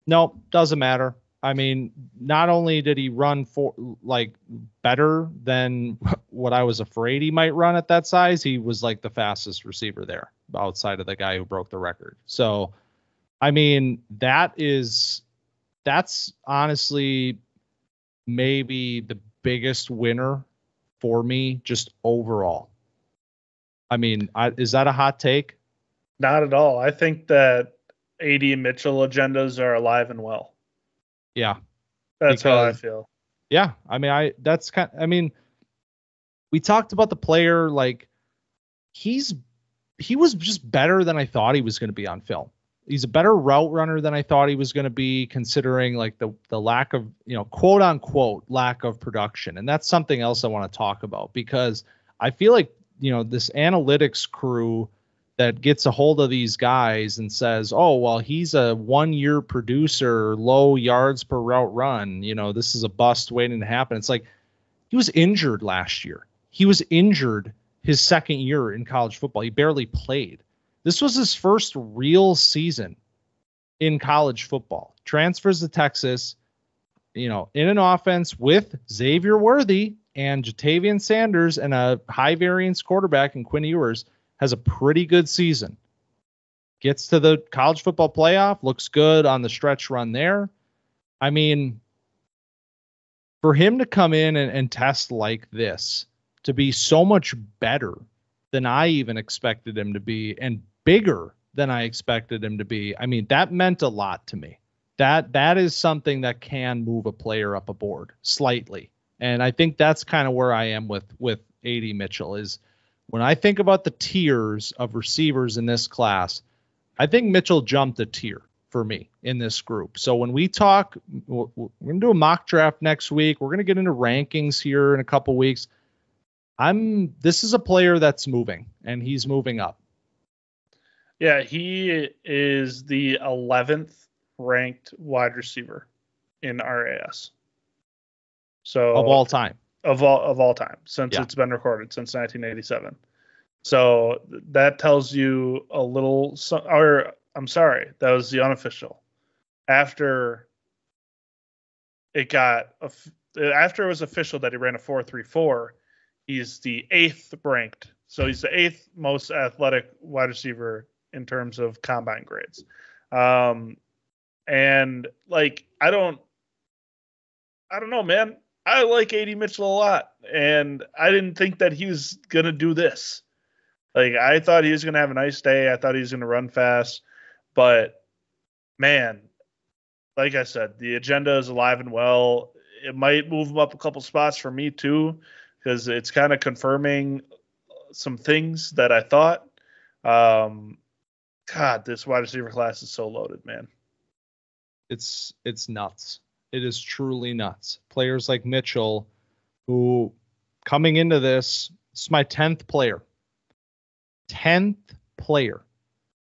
No, doesn't matter. I mean, not only did he run for like better than what I was afraid he might run at that size, he was like the fastest receiver there outside of the guy who broke the record. So, I mean, that's honestly maybe the biggest winner for me just overall. I mean, is that a hot take? Not at all. I think that AD and Mitchell agendas are alive and well. Yeah. That's how I feel. Yeah. I mean, we talked about the player, like he was just better than I thought he was going to be on film. He's a better route runner than I thought he was going to be, considering like the lack of, quote unquote lack of production. And that's something else I want to talk about, because I feel like, this analytics crew that gets a hold of these guys and says, oh, well, he's a 1-year producer, low yards per route run. This is a bust waiting to happen. It's like, he was injured last year. He was injured his second year in college football. He barely played. This was his first real season in college football. Transfers to Texas, in an offense with Xavier Worthy and Jatavian Sanders and a high variance quarterback in Quinn Ewers, has a pretty good season. Gets to the college football playoff, looks good on the stretch run there. I mean, for him to come in and test like this, to be so much better than I even expected him to be, and bigger than I expected him to be, I mean, that meant a lot to me. That is something that can move a player up a board slightly. And I think that's kind of where I am with AD Mitchell, is when I think about the tiers of receivers in this class, I think Mitchell jumped a tier for me in this group. So when we talk, we're going to do a mock draft next week. We're going to get into rankings here in a couple weeks. This is a player that's moving, and he's moving up. Yeah, he is the 11th ranked wide receiver in RAS. So of all time. Of all time, since it's been recorded, since 1987. So that tells you a little, or I'm sorry, that was the unofficial. After it was official that he ran a 4.34, he's the 8th ranked. So he's the 8th most athletic wide receiver in terms of combine grades. And like, I don't know, man. I like AD Mitchell a lot, and I didn't think that he was going to do this. Like, I thought he was going to have a nice day. I thought he was going to run fast. But, man, like I said, the agenda is alive and well. It might move him up a couple spots for me, too, because it's kind of confirming some things that I thought. God, this wide receiver class is so loaded, man. It's nuts. It is truly nuts. Players like Mitchell, who coming into this is my 10th player. 10th player.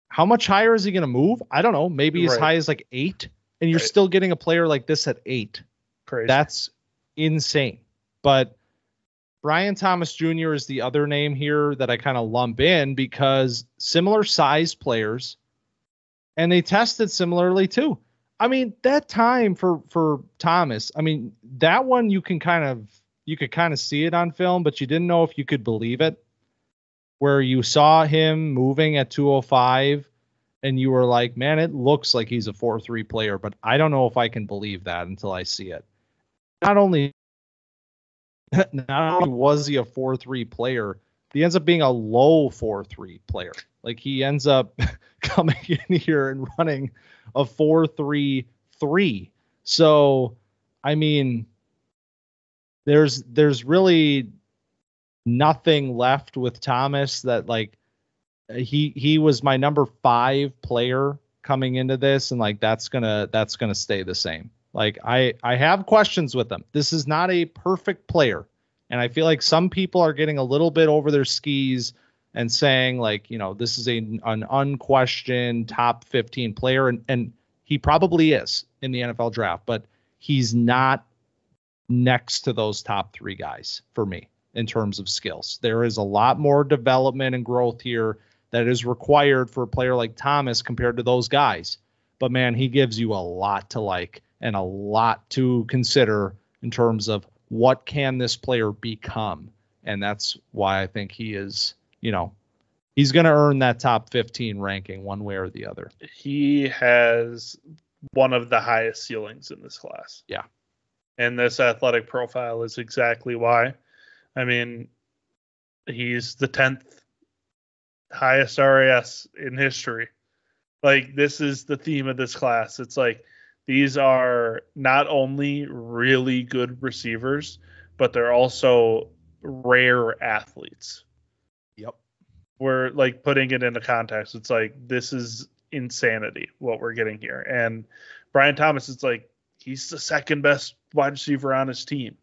How much higher is he going to move? I don't know. Maybe as high as like 8. And you're still getting a player like this at 8. Crazy. That's insane. But Brian Thomas Jr. is the other name here that I kind of lump in, because similar size players, and they tested similarly too. I mean, that time for Thomas, I mean, that one you could kind of see it on film, but you didn't know if you could believe it. Where you saw him moving at 205 and you were like, man, it looks like he's a 4.3 player, but I don't know if I can believe that until I see it. Not only was he a 4.3 player, he ends up being a low 4.3 player. Like, he ends up coming in here and running a 4.33. So, I mean, there's really nothing left with Thomas that, like, he was my number 5 player coming into this, and like that's gonna stay the same. Like, I have questions with him. This is not a perfect player, and I feel like some people are getting a little bit over their skis and saying, like, this is an unquestioned top 15 player, and he probably is in the NFL draft, but he's not next to those top 3 guys for me in terms of skills. There is a lot more development and growth here that is required for a player like Thomas compared to those guys. But man, he gives you a lot to like and a lot to consider in terms of what can this player become. And that's why I think he is, he's going to earn that top 15 ranking one way or the other. He has one of the highest ceilings in this class. Yeah. And this athletic profile is exactly why. I mean, he's the 10th highest RAS in history. Like, this is the theme of this class. It's like, these are not only really good receivers, but they're also rare athletes. Yep. We're like putting it into context. It's like, this is insanity what we're getting here. And Brian Thomas is like, he's the second best wide receiver on his team.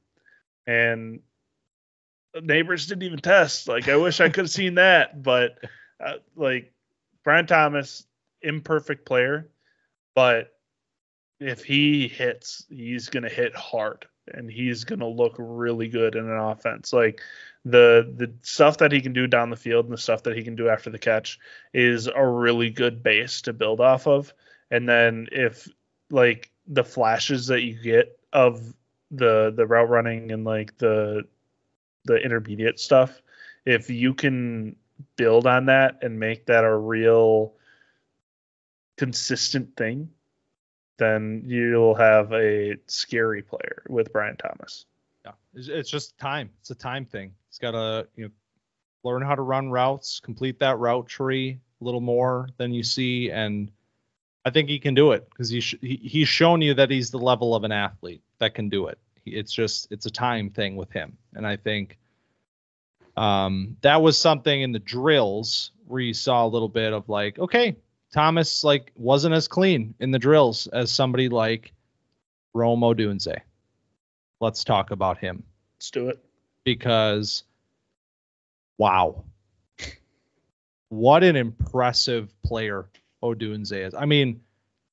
And Neighbors didn't even test. Like, I wish I could have seen that. But, like, Brian Thomas, imperfect player. But if he hits, he's going to hit hard. And he's going to look really good in an offense. Like, the stuff that he can do down the field and the stuff that he can do after the catch is a really good base to build off of. And then if, like, the flashes that you get of the route running and, like, the intermediate stuff, if you can build on that and make that a real consistent thing, then you'll have a scary player with Brian Thomas. Yeah, it's just time. It's a time thing. He's got to learn how to run routes, complete that route tree a little more than you see, and I think he can do it because he's shown you that he's the level of an athlete that can do it. It's a time thing with him, and I think that was something in the drills where you saw a little bit of like, okay, Thomas like wasn't as clean in the drills as somebody like Rome Odunze. Let's talk about him. Let's do it. Because, wow, what an impressive player Odunze is. I mean,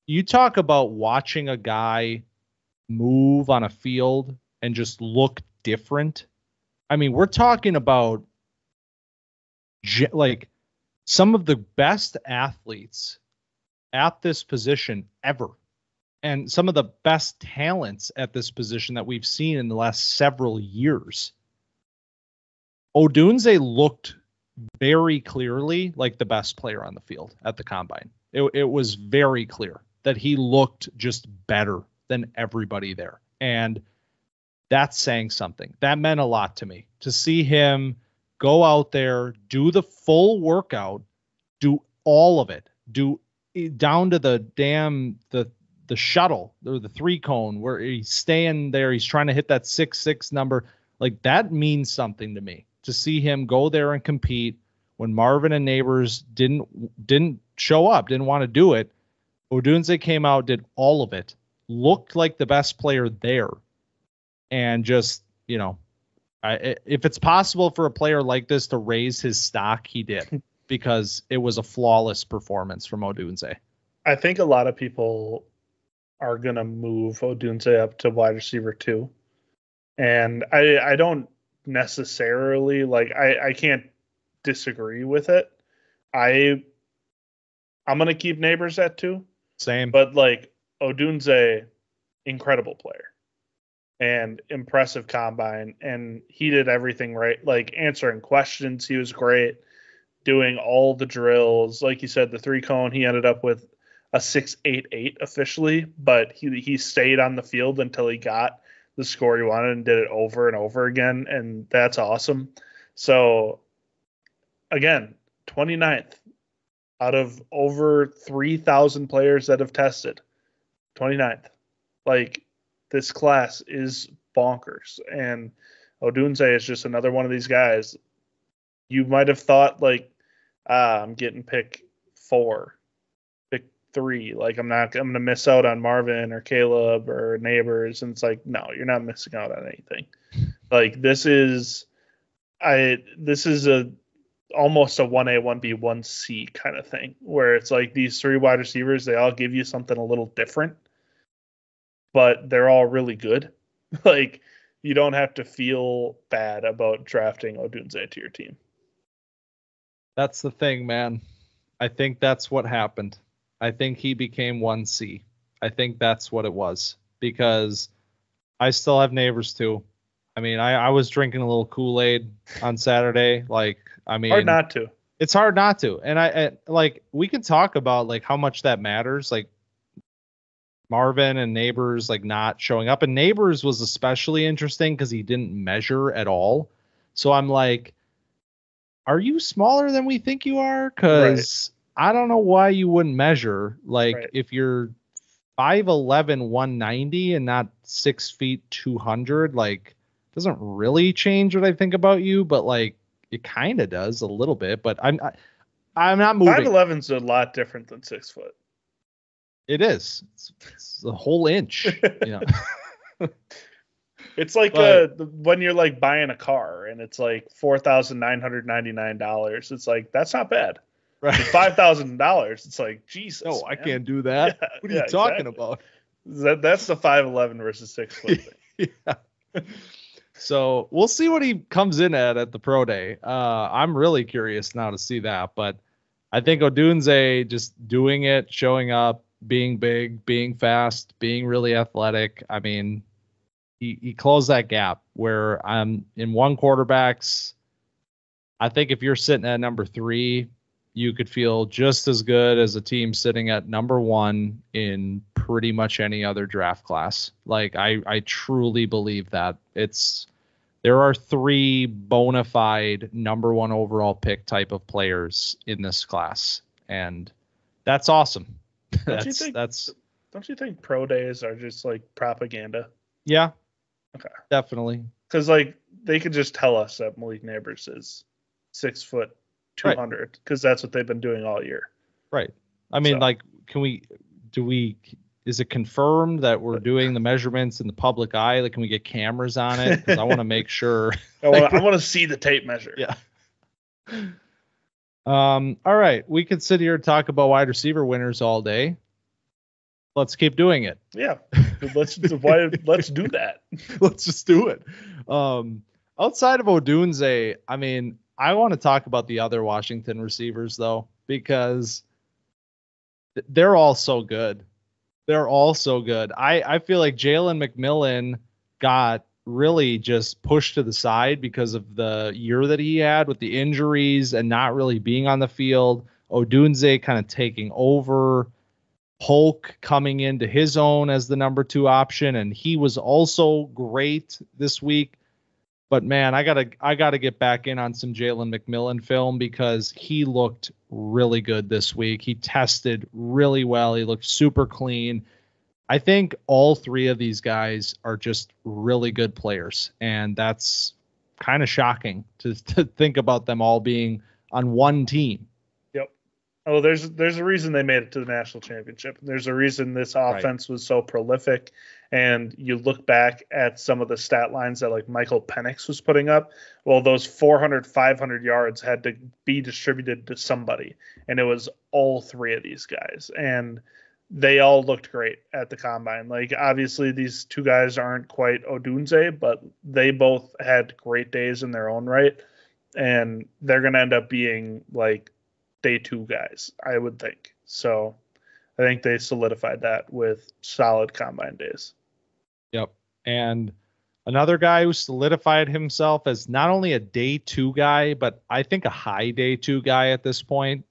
you talk about watching a guy move on a field and just look different. I mean, we're talking about like some of the best athletes at this position ever. And some of the best talents at this position that we've seen in the last several years. Odunze looked very clearly like the best player on the field at the combine. It was very clear that he looked just better than everybody there. And that's saying something. That meant a lot to me to see him go out there, do the full workout, do all of it, do down to the the shuttle or the 3-cone where he's staying there. He's trying to hit that 6'6" number. Like, that means something to me to see him go there and compete when Marvin and Neighbors didn't show up, didn't want to do it. Odunze came out, did all of it, looked like the best player there. And just, if it's possible for a player like this to raise his stock, he did, because it was a flawless performance from Odunze. I think a lot of people are going to move Odunze up to wide receiver 2. And I don't necessarily, like, I can't disagree with it. I'm going to keep Neighbors at 2. Same. But, like, Odunze, incredible player. And impressive combine. And he did everything right. Like, answering questions, he was great. Doing all the drills. Like you said, the 3-cone, he ended up with a 6.88 officially, but he stayed on the field until he got the score he wanted and did it over and over again, and that's awesome. So, again, 29th out of over 3,000 players that have tested. 29th. Like, this class is bonkers, and Odunze is just another one of these guys. You might have thought, like, I'm getting pick 4. 3, like I'm going to miss out on Marvin or Caleb or Neighbors, and it's like, no, you're not missing out on anything. Like, this is almost a 1A, 1B, 1C kind of thing, where it's like these 3 wide receivers, they all give you something a little different, but they're all really good. Like, you don't have to feel bad about drafting Odunze to your team. That's the thing, man. I think that's what happened. I think he became 1C. I think that's what it was, because I still have Neighbors too. I mean, I was drinking a little Kool-Aid on Saturday. Like, I mean, hard not to. It's hard not to. And I like, we can talk about like how much that matters. Like, Marvin and Neighbors like not showing up, and Neighbors was especially interesting because he didn't measure at all. So I'm like, are you smaller than we think you are? Because I don't know why you wouldn't measure. Like, if you're 5'11", 190 and not 6 feet 200, like, doesn't really change what I think about you, but like it kind of does a little bit. But I'm not moving. 5'11's a lot different than 6 foot. It is. It's a whole inch. It's like when you're like buying a car and it's like $4,999. It's like, that's not bad. Right. $5,000. It's like, Jesus. No, man. I can't do that. Yeah, what are you talking about? That's the 5'11 versus 6 foot thing. Yeah. So we'll see what he comes in at the pro day. I'm really curious now to see that, but I think Odunze just doing it, showing up, being big, being fast, being really athletic. I mean, he closed that gap where I'm in one quarterbacks. I think if you're sitting at number 3, you could feel just as good as a team sitting at number 1 in pretty much any other draft class. Like I truly believe that there are 3 bona fide number 1 overall pick type of players in this class. And that's awesome. Don't you think pro days are just like propaganda? Yeah. Okay. Definitely. Because like they could just tell us that Malik Neighbors is 6 foot 200 because that's what they've been doing all year. Right. I mean, like, is it confirmed that we're doing the measurements in the public eye? Like, can we get cameras on it? Because I want to make sure. I want to see the tape measure. Yeah. All right. We could sit here and talk about wide receiver winners all day. Let's keep doing it. Yeah. Let's do that. Let's just do it. Outside of Odunze, I mean, I want to talk about the other Washington receivers, though, because they're all so good. They're all so good. I feel like Jalen McMillan got really just pushed to the side because of the year that he had with the injuries and not really being on the field. Odunze kind of taking over. Polk coming into his own as the number 2 option, and he was also great this week. But man, I gotta get back in on some Jalen McMillan film because he looked really good this week. He tested really well. He looked super clean. I think all 3 of these guys are just really good players, and that's kind of shocking to think about them all being on one team. Yep. Oh, there's a reason they made it to the national championship. There's a reason this offense was so prolific. And you look back at some of the stat lines that like Michael Penix was putting up. Well, those 400, 500 yards had to be distributed to somebody. And it was all 3 of these guys. And they all looked great at the combine. Like, obviously, these 2 guys aren't quite Odunze, but they both had great days in their own right. And they're going to end up being like day 2 guys, I would think. So I think they solidified that with solid combine days. Yep. And another guy who solidified himself as not only a day 2 guy, but I think a high day 2 guy at this point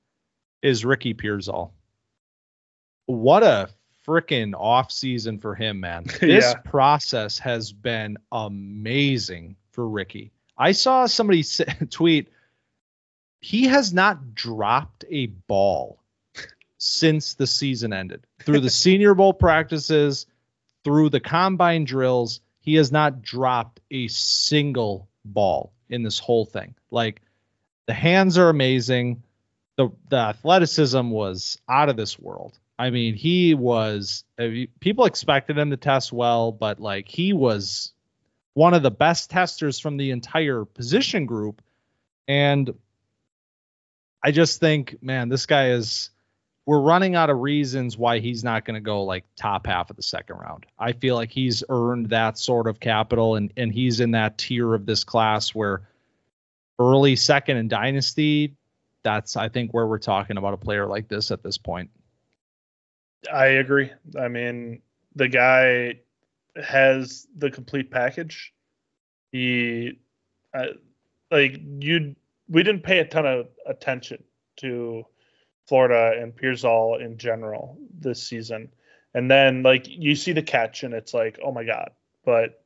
is Ricky Pearsall. What a freaking off season for him, man. This process has been amazing for Ricky. I saw somebody tweet, he has not dropped a ball since the season ended. Through the Senior Bowl practices, through the combine drills, he has not dropped a single ball in this whole thing. Like, the hands are amazing. The athleticism was out of this world. I mean, people expected him to test well, but like, he was one of the best testers from the entire position group. And I just think, man, this guy we're running out of reasons why he's not going to go like top half of the second round. I feel like he's earned that sort of capital, and he's in that tier of this class where early second in Dynasty, that's, I think, where we're talking about a player like this at this point. I agree. I mean, the guy has the complete package. We didn't pay a ton of attention to Florida and Pearsall in general this season. And then like you see the catch and it's like, oh my God. But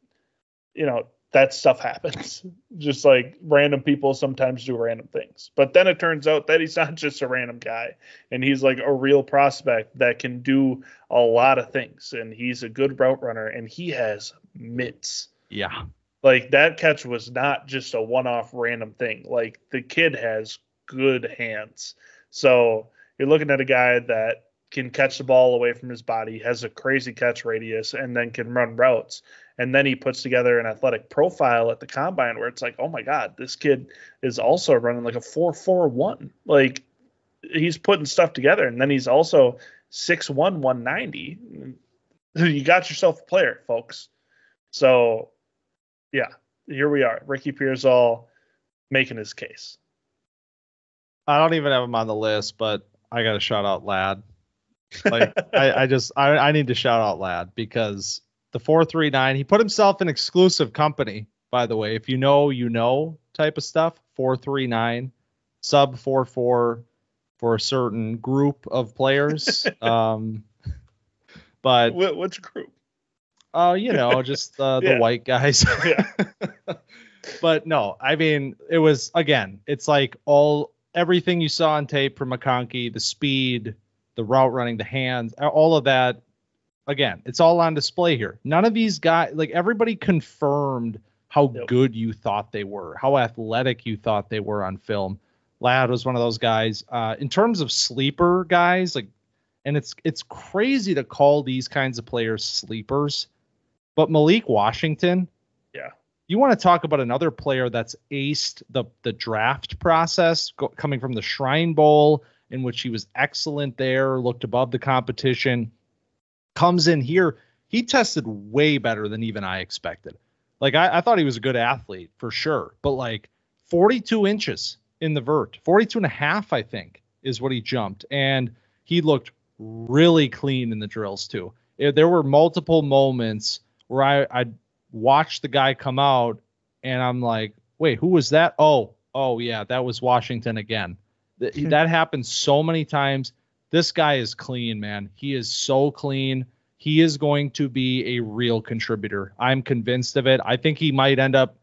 that stuff happens. Just like random people sometimes do random things. But then it turns out that he's not just a random guy, and he's like a real prospect that can do a lot of things. And he's a good route runner, and he has mitts. Yeah. Like, that catch was not just a one-off random thing. Like, the kid has good hands. So you're looking at a guy that can catch the ball away from his body, has a crazy catch radius, and then can run routes. And then he puts together an athletic profile at the combine where it's like, oh my God, this kid is also running like a 4.41. Like, he's putting stuff together. And then he's also 6'1", 190. You got yourself a player, folks. So, yeah, here we are. Ricky Pearsall making his case. I don't even have him on the list, but I got to shout out Lad. Like, I need to shout out Lad because the 4.39, he put himself in exclusive company, by the way. If you know type of stuff, 4.39, sub 4.4 for a certain group of players. But which group? Just the white guys. Yeah. But no, I mean, it was, again, it's like everything you saw on tape from McConkey, the speed, the route running, the hands, all of that. Again, it's all on display here. None of these guys, like, everybody confirmed how good you thought they were, how athletic you thought they were on film. Lad was one of those guys. In terms of sleeper guys, like, and it's crazy to call these kinds of players sleepers, but Malik Washington, yeah. You want to talk about another player that's aced the draft process, coming from the Shrine Bowl, in which he was excellent there, looked above the competition, comes in here. He tested way better than even I expected. Like, I thought he was a good athlete for sure, but like 42 inches in the vert, 42 and a half, I think, is what he jumped. And he looked really clean in the drills too. There were multiple moments where I watched the guy come out and I'm like, wait, who was that? Oh yeah, that was Washington again. That happens so many times. This guy is clean, man. He is so clean. He is going to be a real contributor. I'm convinced of it. I think he might end up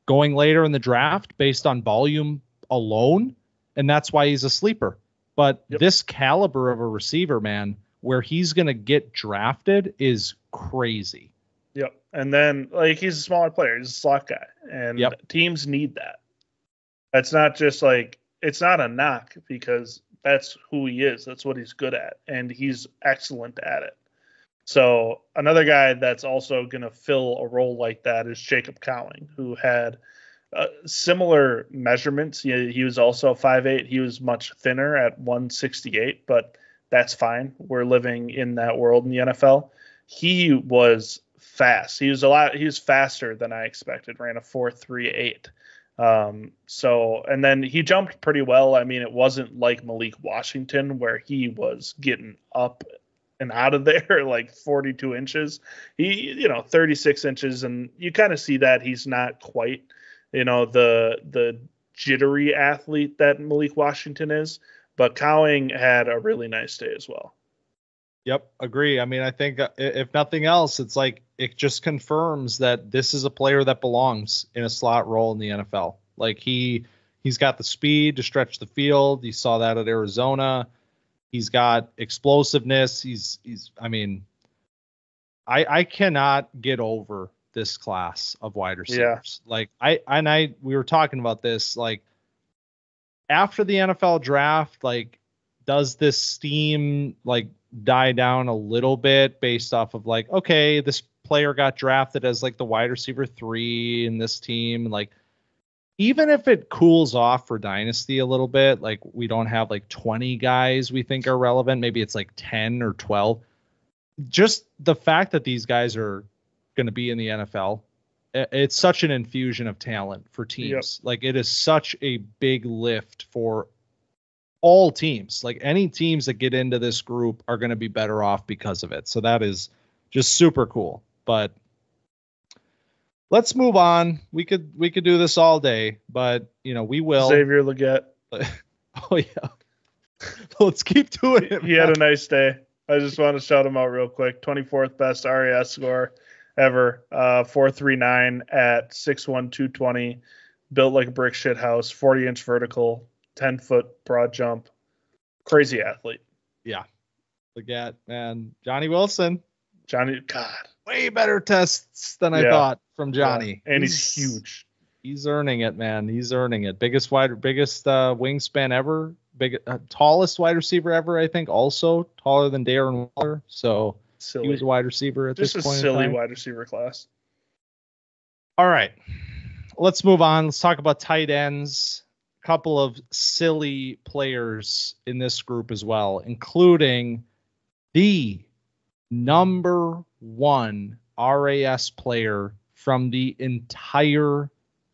going later in the draft based on volume alone, and that's why he's a sleeper. But this caliber of a receiver, man, where he's going to get drafted is crazy. Yep. And then, like, he's a smaller player. He's a slot guy. And teams need that. That's not just like, it's not a knock because that's who he is. That's what he's good at. And he's excellent at it. So another guy that's also going to fill a role like that is Jacob Cowing, who had similar measurements. He was also 5'8". He was much thinner at 168, but that's fine. We're living in that world in the NFL. He was fast. He was faster than I expected. Ran a 4.38. And then he jumped pretty well. I mean, it wasn't like Malik Washington where he was getting up and out of there like 42 inches. He, 36 inches, and you kind of see that he's not quite, the jittery athlete that Malik Washington is, but Cowing had a really nice day as well. Yep, agree. I mean, I think if nothing else, it's like it just confirms that this is a player that belongs in a slot role in the NFL. Like he's got the speed to stretch the field. You saw that at Arizona. He's got explosiveness. I cannot get over this class of wide receivers. Yeah. Like we were talking about this, like after the NFL draft, like does this steam like die down a little bit based off of like, okay, this player got drafted as like the wide receiver 3 in this team. Like, even if it cools off for Dynasty a little bit, like we don't have like 20 guys we think are relevant. Maybe it's like 10 or 12. Just the fact that these guys are going to be in the NFL, it's such an infusion of talent for teams. Yep. Like it is such a big lift for all teams. Like any teams that get into this group are going to be better off because of it. So that is just super cool. But let's move on. We could do this all day, but we will. Xavier Leggett. Oh yeah. Let's keep doing it. He had a nice day. I just want to shout him out real quick. 24th best RAS score ever. 4.39 at 6'1", 220. Built like a brick shit house. 40-inch vertical. 10-foot broad jump. Crazy athlete. Yeah. Leggett, man. Johnny Wilson. God. Way better tests than I thought from Johnny. Yeah. And he's huge. He's earning it, man. He's earning it. Biggest wingspan ever tallest wide receiver ever, I think, also taller than Darren Waller. So Silly. he was a wide receiver at this point. Just a silly wide receiver class. All right, let's move on. Let's talk about tight ends. A couple of silly players in this group as well, including the number one RAS player from the entire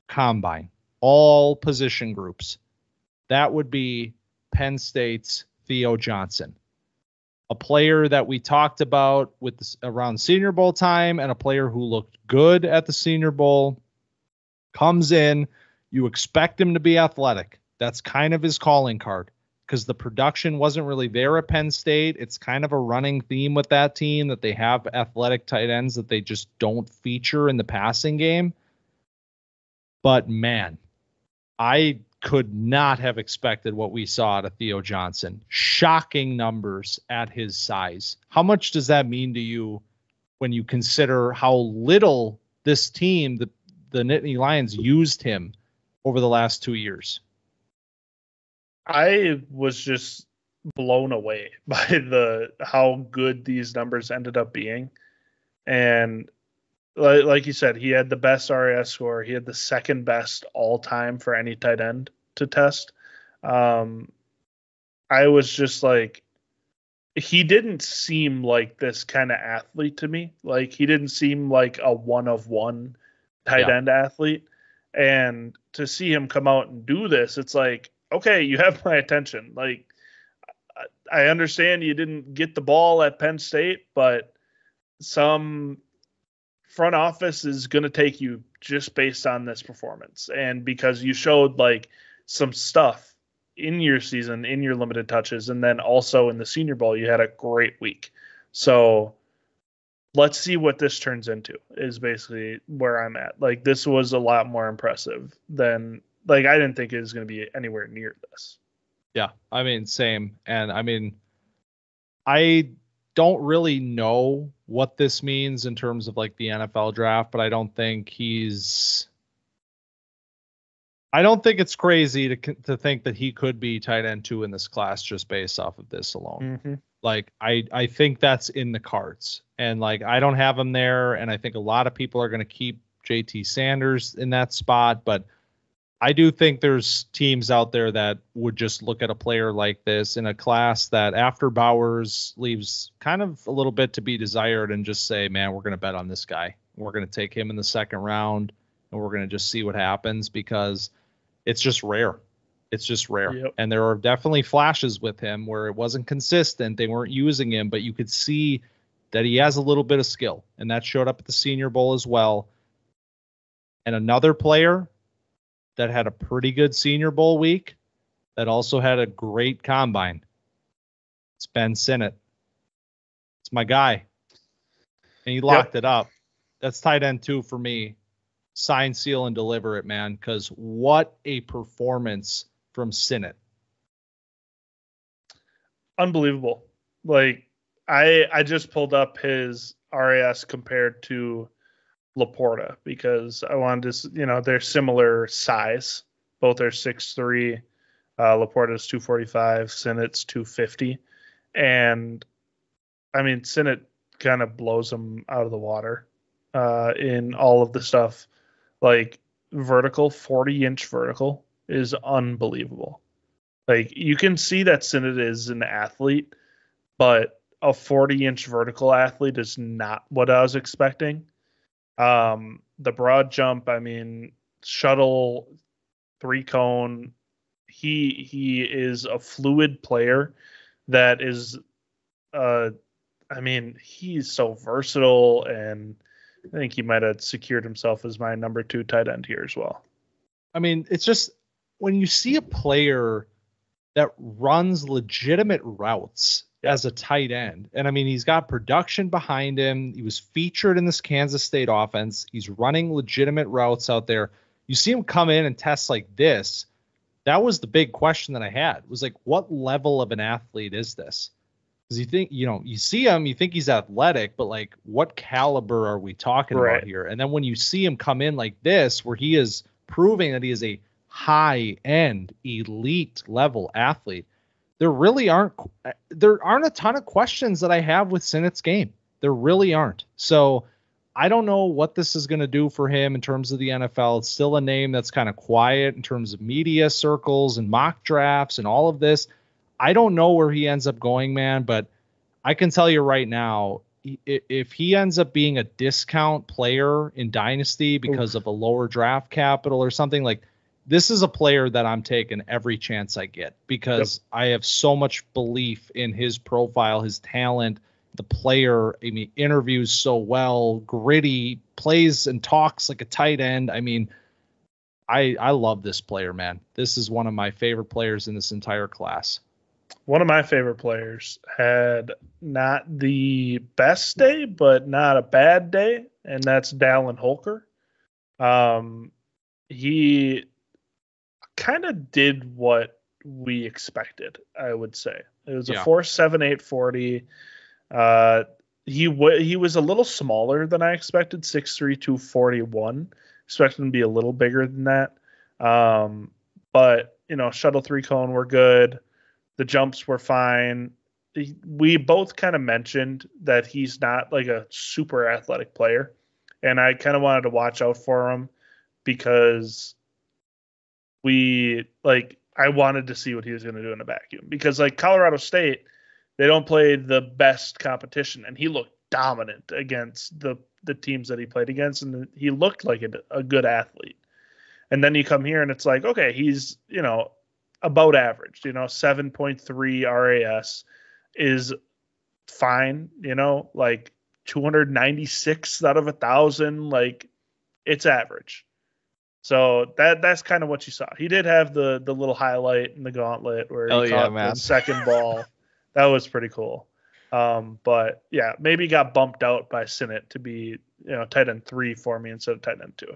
combine, all position groups. That would be Penn State's Theo Johnson, a player that we talked about with around Senior Bowl time, and a player who looked good at the Senior Bowl. Comes in, you expect him to be athletic. That's kind of his calling card, because the production wasn't really there at Penn State. It's kind of a running theme with that team that they have athletic tight ends that they just don't feature in the passing game. But man, I could not have expected what we saw out of Theo Johnson. Shocking numbers at his size. How much does that mean to you when you consider how little this team, the Nittany Lions, used him over the last 2 years? I was just blown away by how good these numbers ended up being. And like you said, he had the best RAS score. He had the second best all time for any tight end to test. I was just like, he didn't seem like this kind of athlete to me. Like, he didn't seem like a one-of-one tight end athlete. And to see him come out and do this, it's like, okay, you have my attention. Like, I understand you didn't get the ball at Penn State, but some front office is going to take you just based on this performance. And because you showed like some stuff in your season, in your limited touches, and then also in the Senior Bowl, you had a great week. So let's see what this turns into, is basically where I'm at. Like, this was a lot more impressive than, like, I didn't think it was going to be anywhere near this. Yeah, I mean, same. And I mean, I don't really know what this means in terms of like the NFL draft, but I don't think it's crazy to think that he could be tight end 2 in this class just based off of this alone. Mm-hmm. Like, I think that's in the cards, and like, I don't have him there. And I think a lot of people are going to keep JT Sanders in that spot, but I do think there's teams out there that would just look at a player like this in a class that after Bowers leaves kind of a little bit to be desired, and just say, man, we're going to bet on this guy. We're going to take him in the second round, and we're going to just see what happens, because it's just rare. It's just rare. Yep. And there are definitely flashes with him where it wasn't consistent. They weren't using him, but you could see that he has a little bit of skill, and that showed up at the Senior Bowl as well. And another player that had a pretty good Senior Bowl week, that also had a great combine, it's Ben Sinnott. It's my guy. And he locked it up. That's tight end 2 for me. Sign, seal, and deliver it, man, because what a performance from Sinnott. Unbelievable. Like, I just pulled up his RAS compared to Laporta, because I wanted to, they're similar size. Both are 6'3". Laporta's 245, Sinnott's 250. And I mean, Sinnott kind of blows him out of the water in all of the stuff. Like, vertical, 40-inch vertical is unbelievable. Like, you can see that Sinnott is an athlete, but a 40-inch vertical athlete is not what I was expecting. The broad jump, I mean, shuttle, 3-cone, he is a fluid player that is, he's so versatile, and I think he might have secured himself as my number 2 tight end here as well. I mean, it's just, when you see a player that runs legitimate routes as a tight end, and I mean, he's got production behind him. He was featured in this Kansas State offense. He's running legitimate routes out there. You see him come in and test like this. That was the big question that I had, was like, what level of an athlete is this? Because you think, you see him, you think he's athletic, but like, what caliber are we talking about here? And then when you see him come in like this, where he is proving that he is a high-end, elite level athlete, there aren't a ton of questions that I have with Sinnott's game. There really aren't. So I don't know what this is going to do for him in terms of the NFL. It's still a name that's kind of quiet in terms of media circles and mock drafts and all of this. I don't know where he ends up going, man, but I can tell you right now, if he ends up being a discount player in Dynasty because of a lower draft capital or something, like, this is a player that I'm taking every chance I get because I have so much belief in his profile, his talent, the player. I mean, interviews so well, gritty, plays and talks like a tight end. I mean, I love this player, man. This is one of my favorite players in this entire class. One of my favorite players had not the best day, but not a bad day, and that's Dallin Holker. He kind of did what we expected, I would say. It was a 4.78 40. He was a little smaller than I expected, 6'3", 241. Expected him to be a little bigger than that. But, shuttle 3-cone were good. The jumps were fine. We both kind of mentioned that he's not like a super athletic player. And I kind of wanted to watch out for him because I wanted to see what he was going to do in a vacuum. Because like Colorado State, they don't play the best competition. And he looked dominant against the teams that he played against. And he looked like a good athlete. And then you come here and it's like, okay, he's, about average, 7.3 RAS is fine, like 296 out of 1,000, like it's average. So that's kind of what you saw. He did have the little highlight in the gauntlet where he caught the second ball. That was pretty cool. But yeah, maybe got bumped out by Sinnott to be, tight end 3 for me instead of tight end 2.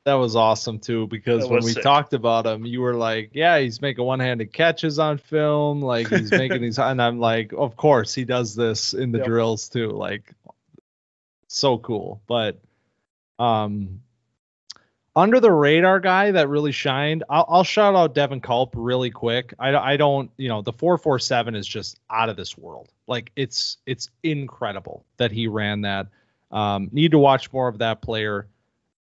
That was awesome too, because when we talked about him, you were like, yeah, he's making one-handed catches on film. Like he's making these, and I'm like, of course he does this in the drills too. Like so cool. But, under the radar guy that really shined, I'll shout out Devin Culp really quick. I don't, the 4.47 is just out of this world. Like it's incredible that he ran that. Need to watch more of that player.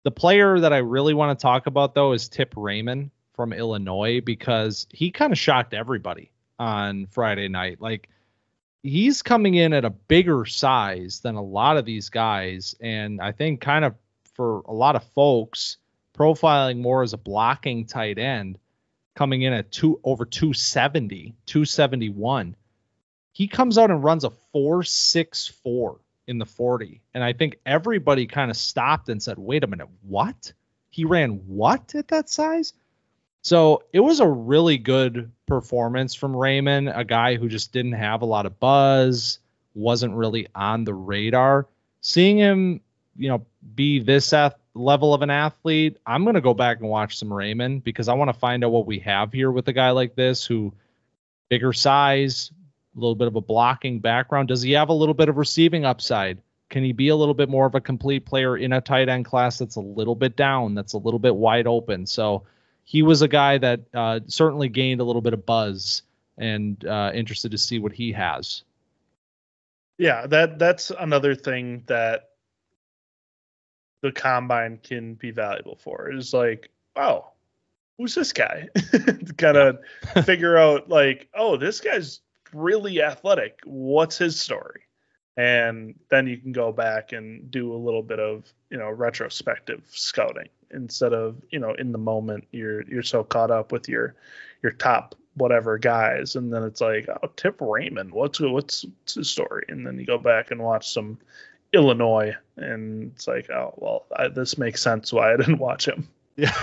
The player that I really want to talk about, though, is Tip Reiman from Illinois, because he kind of shocked everybody on Friday night. Like, he's coming in at a bigger size than a lot of these guys. And I think kind of for a lot of folks, profiling more as a blocking tight end, coming in at over 270, 271. He comes out and runs a 4.64. in the 40. And I think everybody kind of stopped and said, wait a minute, what? He ran what at that size? So it was a really good performance from Reiman, a guy who just didn't have a lot of buzz, wasn't really on the radar. Seeing him, be this level of an athlete, I'm going to go back and watch some Reiman because I want to find out what we have here with a guy like this who bigger size, a little bit of a blocking background. Does he have a little bit of receiving upside? Can he be a little bit more of a complete player in a tight end class that's a little bit down, that's a little bit wide open? So he was a guy that certainly gained a little bit of buzz, and interested to see what he has. Yeah, that's another thing that the combine can be valuable for, is like, oh, who's this guy? To kind of figure out like, oh, this guy's really athletic. What's his story? And then you can go back and do a little bit of, retrospective scouting instead of, in the moment you're so caught up with your top whatever guys. And then it's like, oh, Tip Reiman, what's his story? And then you go back and watch some Illinois and it's like, oh, well, this makes sense why I didn't watch him. Yeah.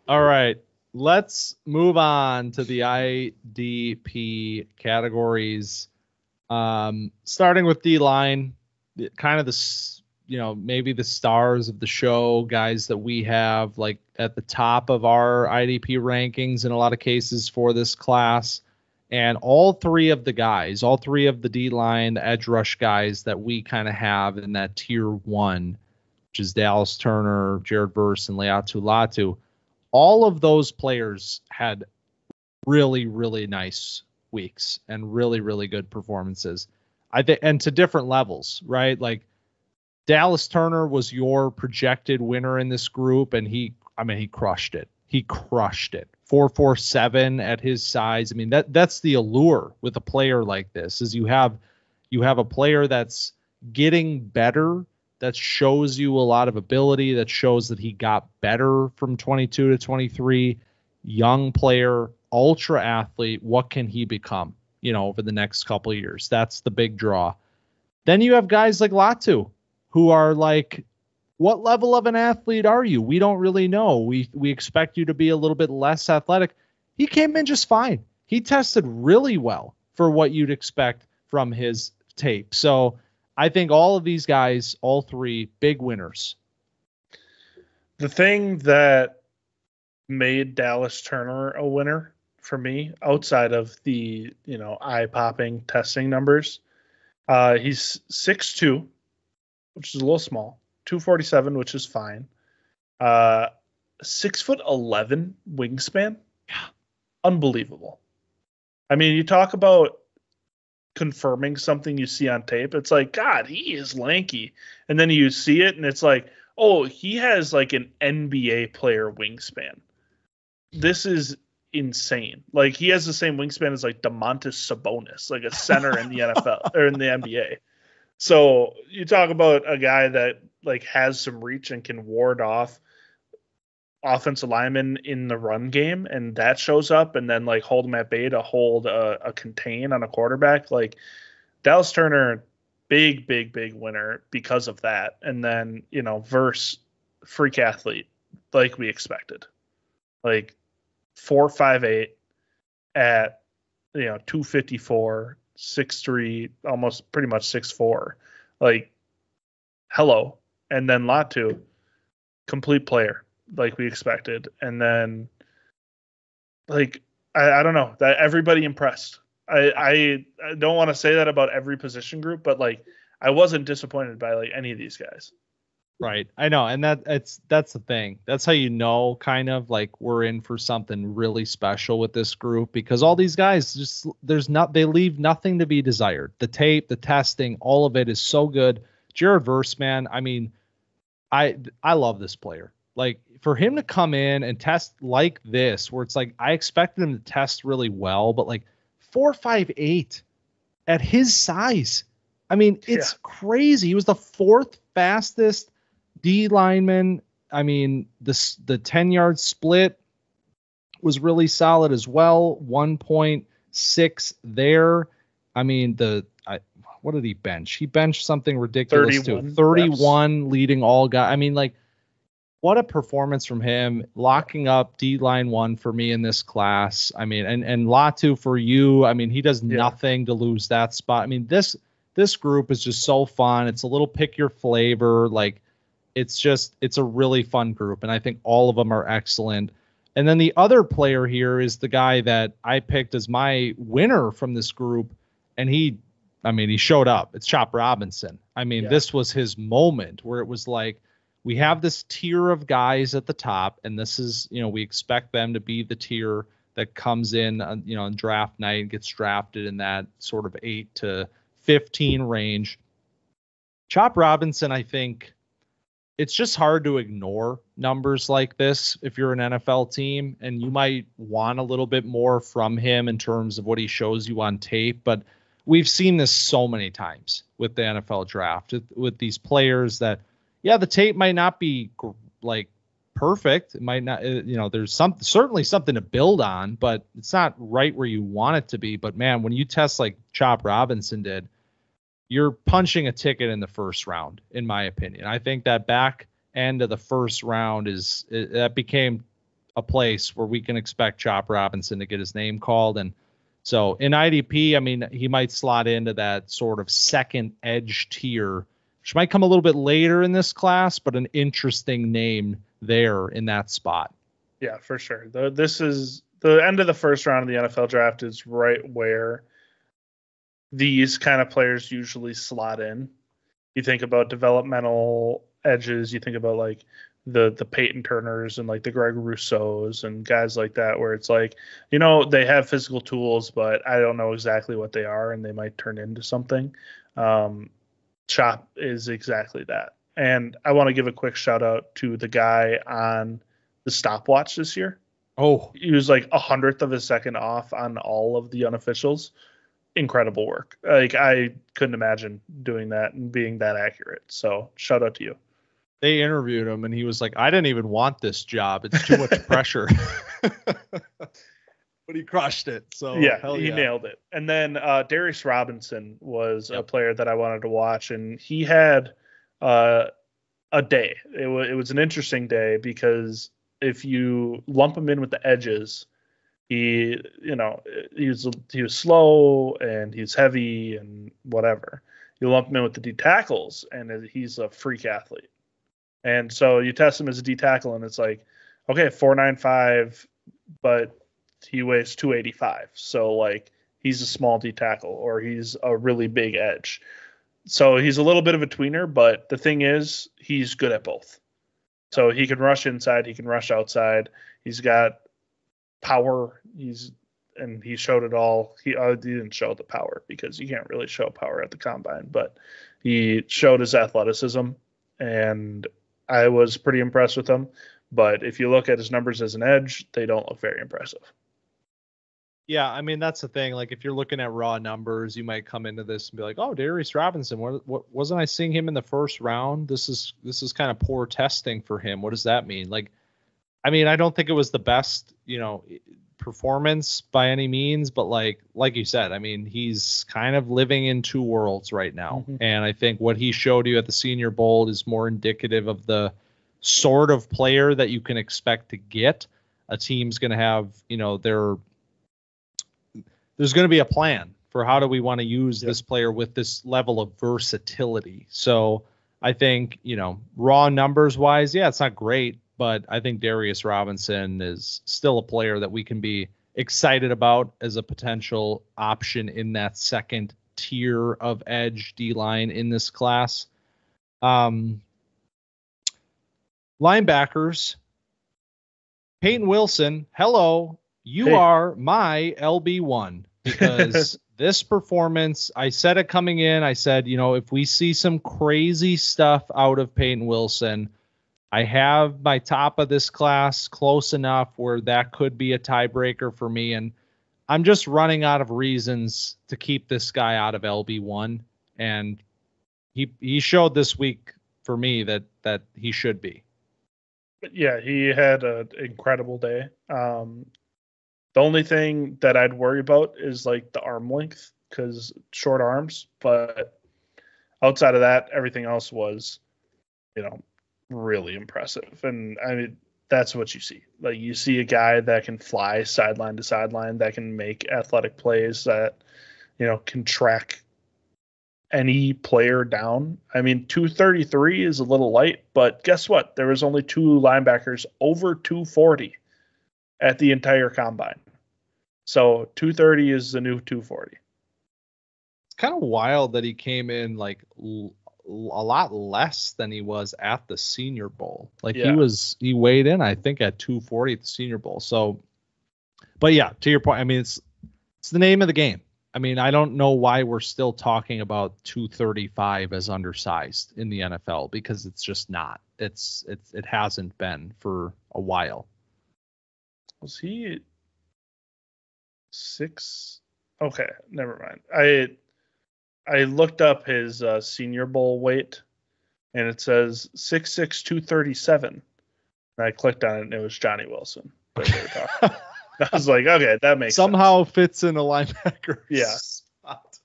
All right. Let's move on to the IDP categories. Starting with D-line, kind of maybe the stars of the show, guys that we have like at the top of our IDP rankings in a lot of cases for this class. And all three of the D-line, the edge rush guys that we kind of have in that tier 1, which is Dallas Turner, Jared Verse, and Latu, all of those players had really, really nice weeks and really, really good performances. I think, and to different levels, right? Like Dallas Turner was your projected winner in this group, and he crushed it. He crushed it. 4.47 at his size. I mean, that's the allure with a player like this, is you have a player that's getting better, that shows you a lot of ability, that shows that he got better from 22 to 23, young player, ultra athlete. What can he become, over the next couple of years? That's the big draw. Then you have guys like Latu, who are like, what level of an athlete are you? We don't really know. We expect you to be a little bit less athletic. He came in just fine. He tested really well for what you'd expect from his tape. So I think all of these guys, all three, big winners. The thing that made Dallas Turner a winner for me, outside of the, eye-popping testing numbers, he's 6'2", which is a little small, 247, which is fine. 6'11" wingspan. Yeah. Unbelievable. I mean, you talk about confirming something you see on tape. It's like, God, he is lanky. And then you see it and it's like, oh, he has like an NBA player wingspan. This is insane. Like, he has the same wingspan as like Domantas Sabonis, like a center in the NFL or in the NBA. So you talk about a guy that like has some reach and can ward off offensive linemen in the run game, and that shows up, and then like hold him at bay to hold a contain on a quarterback. Like, Dallas Turner, big winner because of that. And then, verse freak athlete like we expected, like 4.58 at 254, 6'3", almost pretty much 6'4", like, hello. And then Latu, complete player like we expected. And then, like, I don't know, that everybody impressed. I don't want to say that about every position group, but like, I wasn't disappointed by like any of these guys. Right. I know. And that's the thing. That's how kind of like we're in for something really special with this group, because all these guys just, they leave nothing to be desired. The tape, the testing, all of it is so good. Jared Verse, man, I mean, I love this player. Like, for him to come in and test like this, where it's like, I expected him to test really well, but like 4.58 at his size. I mean, it's crazy. He was the fourth fastest D lineman. I mean, the 10-yard split was really solid as well. 1.6 there. I mean, what did he bench? He benched something ridiculous 31 reps. Leading all guys. I mean, like, what a performance from him, locking up D-line 1 for me in this class. I mean, and Latu for you. I mean, he does nothing to lose that spot. I mean, this group is just so fun. It's a little pick your flavor. Like, it's a really fun group, and I think all of them are excellent. And then the other player here is the guy that I picked as my winner from this group, and he showed up. It's Chop Robinson. I mean, this was his moment where it was like, we have this tier of guys at the top, and this is, we expect them to be the tier that comes in, on draft night and gets drafted in that sort of 8 to 15 range. Chop Robinson, I think it's just hard to ignore numbers like this if you're an NFL team, and you might want a little bit more from him in terms of what he shows you on tape. But we've seen this so many times with the NFL draft with these players that, the tape might not be like perfect. It might not, there's certainly something to build on, but it's not right where you want it to be. But man, when you test like Chop Robinson did, you're punching a ticket in the first round, in my opinion. I think that back end of the first round that became a place where we can expect Chop Robinson to get his name called. And so in IDP, I mean, he might slot into that sort of second edge tier, which might come a little bit later in this class, but an interesting name there in that spot. Yeah, for sure. This is the end of the first round of the NFL draft is right where these kind of players usually slot in. You think about developmental edges. You think about like the Peyton Turners and like the Greg Rousseaus and guys like that, where it's like, you know, they have physical tools, but I don't know exactly what they are, and they might turn into something. Chop is exactly that. And I want to give a quick shout out to the guy on the stopwatch this year. Oh, He was like 100th of a second off on all of the unofficials. Incredible work. Like, I couldn't imagine doing that and being that accurate. So shout out to you. they interviewed him and he was like, I didn't even want this job. It's too much pressure. But he crushed it. So yeah, he nailed it. And then Darius Robinson was a player that I wanted to watch, and he had a day. It was an interesting day because if you lump him in with the edges, he was slow and he's heavy and whatever. You lump him in with the D tackles, and he's a freak athlete. And so you test him as a D tackle, and it's like, okay, 4.95, but he weighs 285. So like, he's a small D tackle, or he's a really big edge. So he's a little bit of a tweener, but the thing is, he's good at both. So he can rush inside, he can rush outside. He's got power. He showed it all. He didn't show the power because you can't really show power at the combine, but he showed his athleticism, and I was pretty impressed with him. But if you look at his numbers as an edge, they don't look very impressive. Yeah, I mean, that's the thing. Like, if you're looking at raw numbers, you might come into this and be like, "Oh, Darius Robinson, what wasn't I seeing him in the first round? This is kind of poor testing for him. What does that mean?" Like, I mean, I don't think it was the best, performance by any means, but like you said, I mean, he's kind of living in two worlds right now. Mm-hmm. And I think what he showed you at the Senior Bowl is more indicative of the sort of player that you can expect to get. A team's going to have, there's going to be a plan for how do we want to use this player with this level of versatility. So I think, raw numbers wise, it's not great, but I think Darius Robinson is still a player that we can be excited about as a potential option in that second tier of edge D-line in this class. Linebackers, Payton Wilson, hello. You are my LB1 because this performance, I said it coming in. I said, if we see some crazy stuff out of Payton Wilson, I have my top of this class close enough where that could be a tiebreaker for me. And I'm just running out of reasons to keep this guy out of LB1. And he showed this week for me that he should be. Yeah, he had an incredible day. The only thing that I'd worry about is like the arm length because short arms. But outside of that, everything else was, really impressive. And I mean, that's what you see. Like, you see a guy that can fly sideline to sideline, that can make athletic plays, that, can track any player down. I mean, 233 is a little light, but guess what? There was only two linebackers over 240 at the entire combine. So 230 is the new 240. It's kind of wild that he came in like a lot less than he was at the Senior Bowl. Like he weighed in, I think, at 240 at the Senior Bowl. So, but yeah, to your point, I mean, it's the name of the game. I mean, I don't know why we're still talking about 235 as undersized in the NFL because it's just not. It hasn't been for a while. Was he 6? Okay, never mind. I looked up his Senior Bowl weight, and it says 6'6", 237. And I clicked on it, and it was Johnny Wilson. I was like, okay, that makes somehow sense. Fits in a linebacker. Yeah. Spot.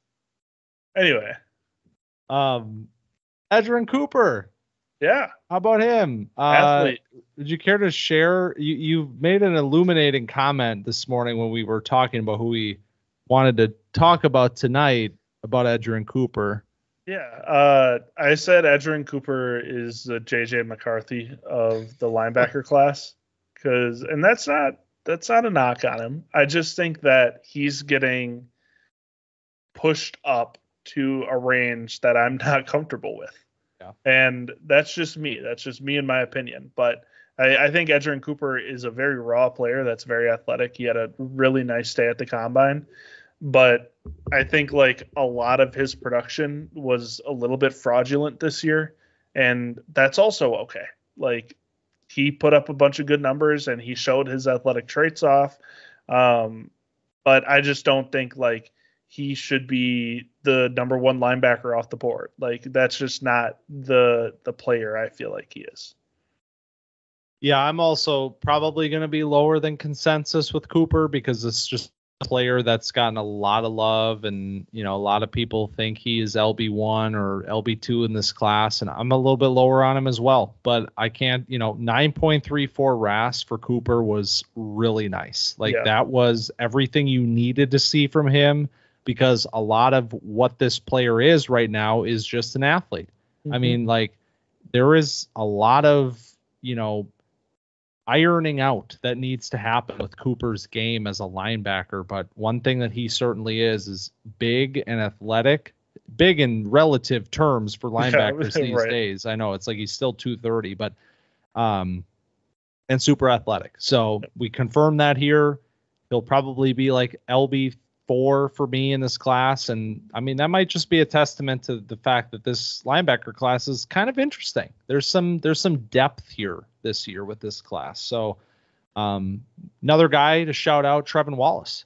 Anyway. Edgerrin Cooper. Yeah. How about him? Athlete. Would you care to share? You made an illuminating comment this morning when we were talking about who we wanted to talk about tonight about Edgerrin Cooper. Yeah. I said Edgerrin Cooper is the JJ McCarthy of the linebacker class. And that's not a knock on him. I just think that he's getting pushed up to a range that I'm not comfortable with. Yeah. And that's just me. That's just me in my opinion. But I think Edgerrin Cooper is a very raw player that's very athletic. He had a really nice day at the combine. But I think like a lot of his production was a little bit fraudulent this year. And that's also okay. Like he put up a bunch of good numbers and he showed his athletic traits off. But I just don't think like he should be the number one linebacker off the board. Like that's just not the player I feel like he is. Yeah, I'm also probably going to be lower than consensus with Cooper because it's just a player that's gotten a lot of love, and a lot of people think he is LB1 or LB2 in this class, and I'm a little bit lower on him as well. But I can't, 9.34 RAS for Cooper was really nice. That was everything you needed to see from him, because a lot of what this player is right now is just an athlete. Mm-hmm. I mean, there is a lot of, ironing out that needs to happen with Cooper's game as a linebacker. But one thing that he certainly is big and athletic, big in relative terms for linebackers these days. I know it's like he's still 230, but, and super athletic. So we confirm that here. He'll probably be like LB4 for me in this class. And I mean, that might just be a testament to the fact that this linebacker class is kind of interesting. There's some depth here this year with this class. So another guy to shout out, Trevin Wallace.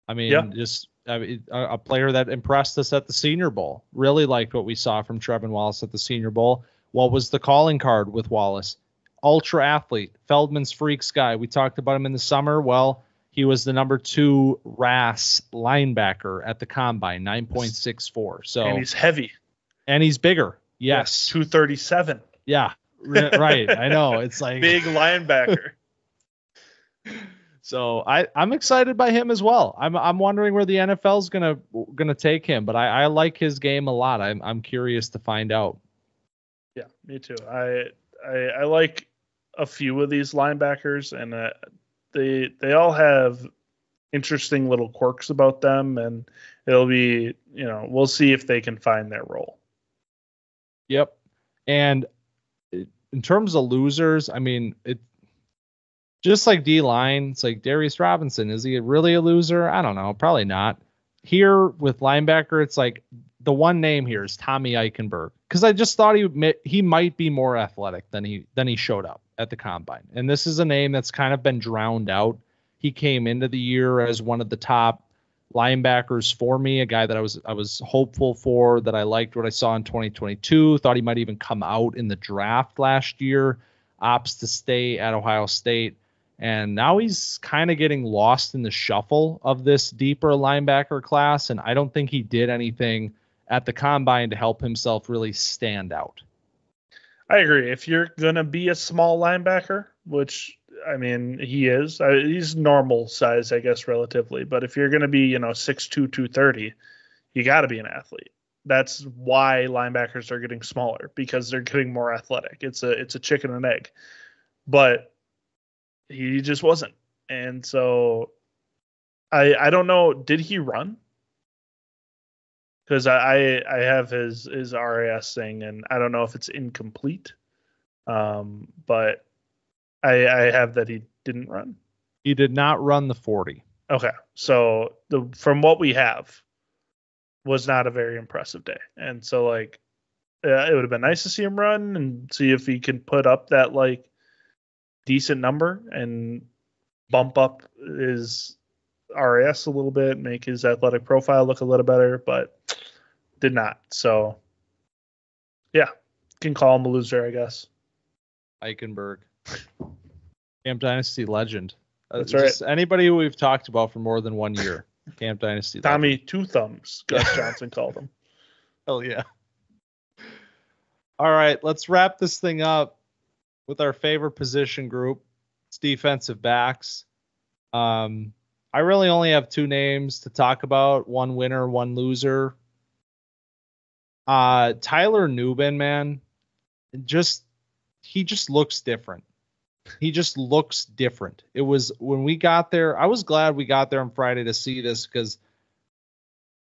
I mean, just a player that impressed us at the Senior Bowl. Really liked what we saw from Trevin Wallace at the Senior Bowl. What was the calling card with Wallace? Ultra athlete, Feldman's Freaks guy. We talked about him in the summer. Well, he was the number 2 RAS linebacker at the combine, 9.64. So, and he's heavy. And he's bigger. Yes. 237. Yeah. Right. I know. It's like big linebacker. So I'm excited by him as well. I'm wondering where the NFL's gonna take him, but I like his game a lot. I'm curious to find out. Yeah, me too. I like a few of these linebackers, and they all have interesting little quirks about them, and it'll be, we'll see if they can find their role. Yep. And in terms of losers, I mean, it just like D-line, it's like Darius Robinson. Is he really a loser? I don't know. Probably not. Here with linebacker, it's like the one name here is Tommy Eichenberg, because I just thought he might be more athletic than he showed up at the combine. And this is a name that's kind of been drowned out. He came into the year as one of the top linebackers for me, a guy that I was hopeful for, that I liked what I saw in 2022, thought he might even come out in the draft last year, opts to stay at Ohio State. And now he's kind of getting lost in the shuffle of this deeper linebacker class. And I don't think he did anything at the combine to help himself really stand out. I agree. If you're going to be a small linebacker, which, I mean, he is, he's normal size, I guess, relatively. But if you're going to be, 6'2", 230, you got to be an athlete. That's why linebackers are getting smaller, because they're getting more athletic. It's a chicken and egg. But he just wasn't. And so I don't know. Did he run? Because I have his RAS thing, and I don't know if it's incomplete. But I have that he didn't run. He did not run the 40. Okay. So from what we have, was not a very impressive day. And so it would have been nice to see him run and see if he can put up that decent number and bump up his RAS a little bit, make his athletic profile look a little better, but did not. So yeah, can call him a loser, I guess. Eichenberg, Camp Dynasty legend. That's right. Anybody who we've talked about for more than 1 year. Camp Dynasty. Tommy legend. Two Thumbs, Gus Johnson called him. Hell yeah. All right, let's wrap this thing up with our favorite position group. It's defensive backs. I really only have 2 names to talk about. One winner, one loser. Tyler Nubin, man, he just looks different. He just looks different. It was when we got there. I was glad we got there on Friday to see this, because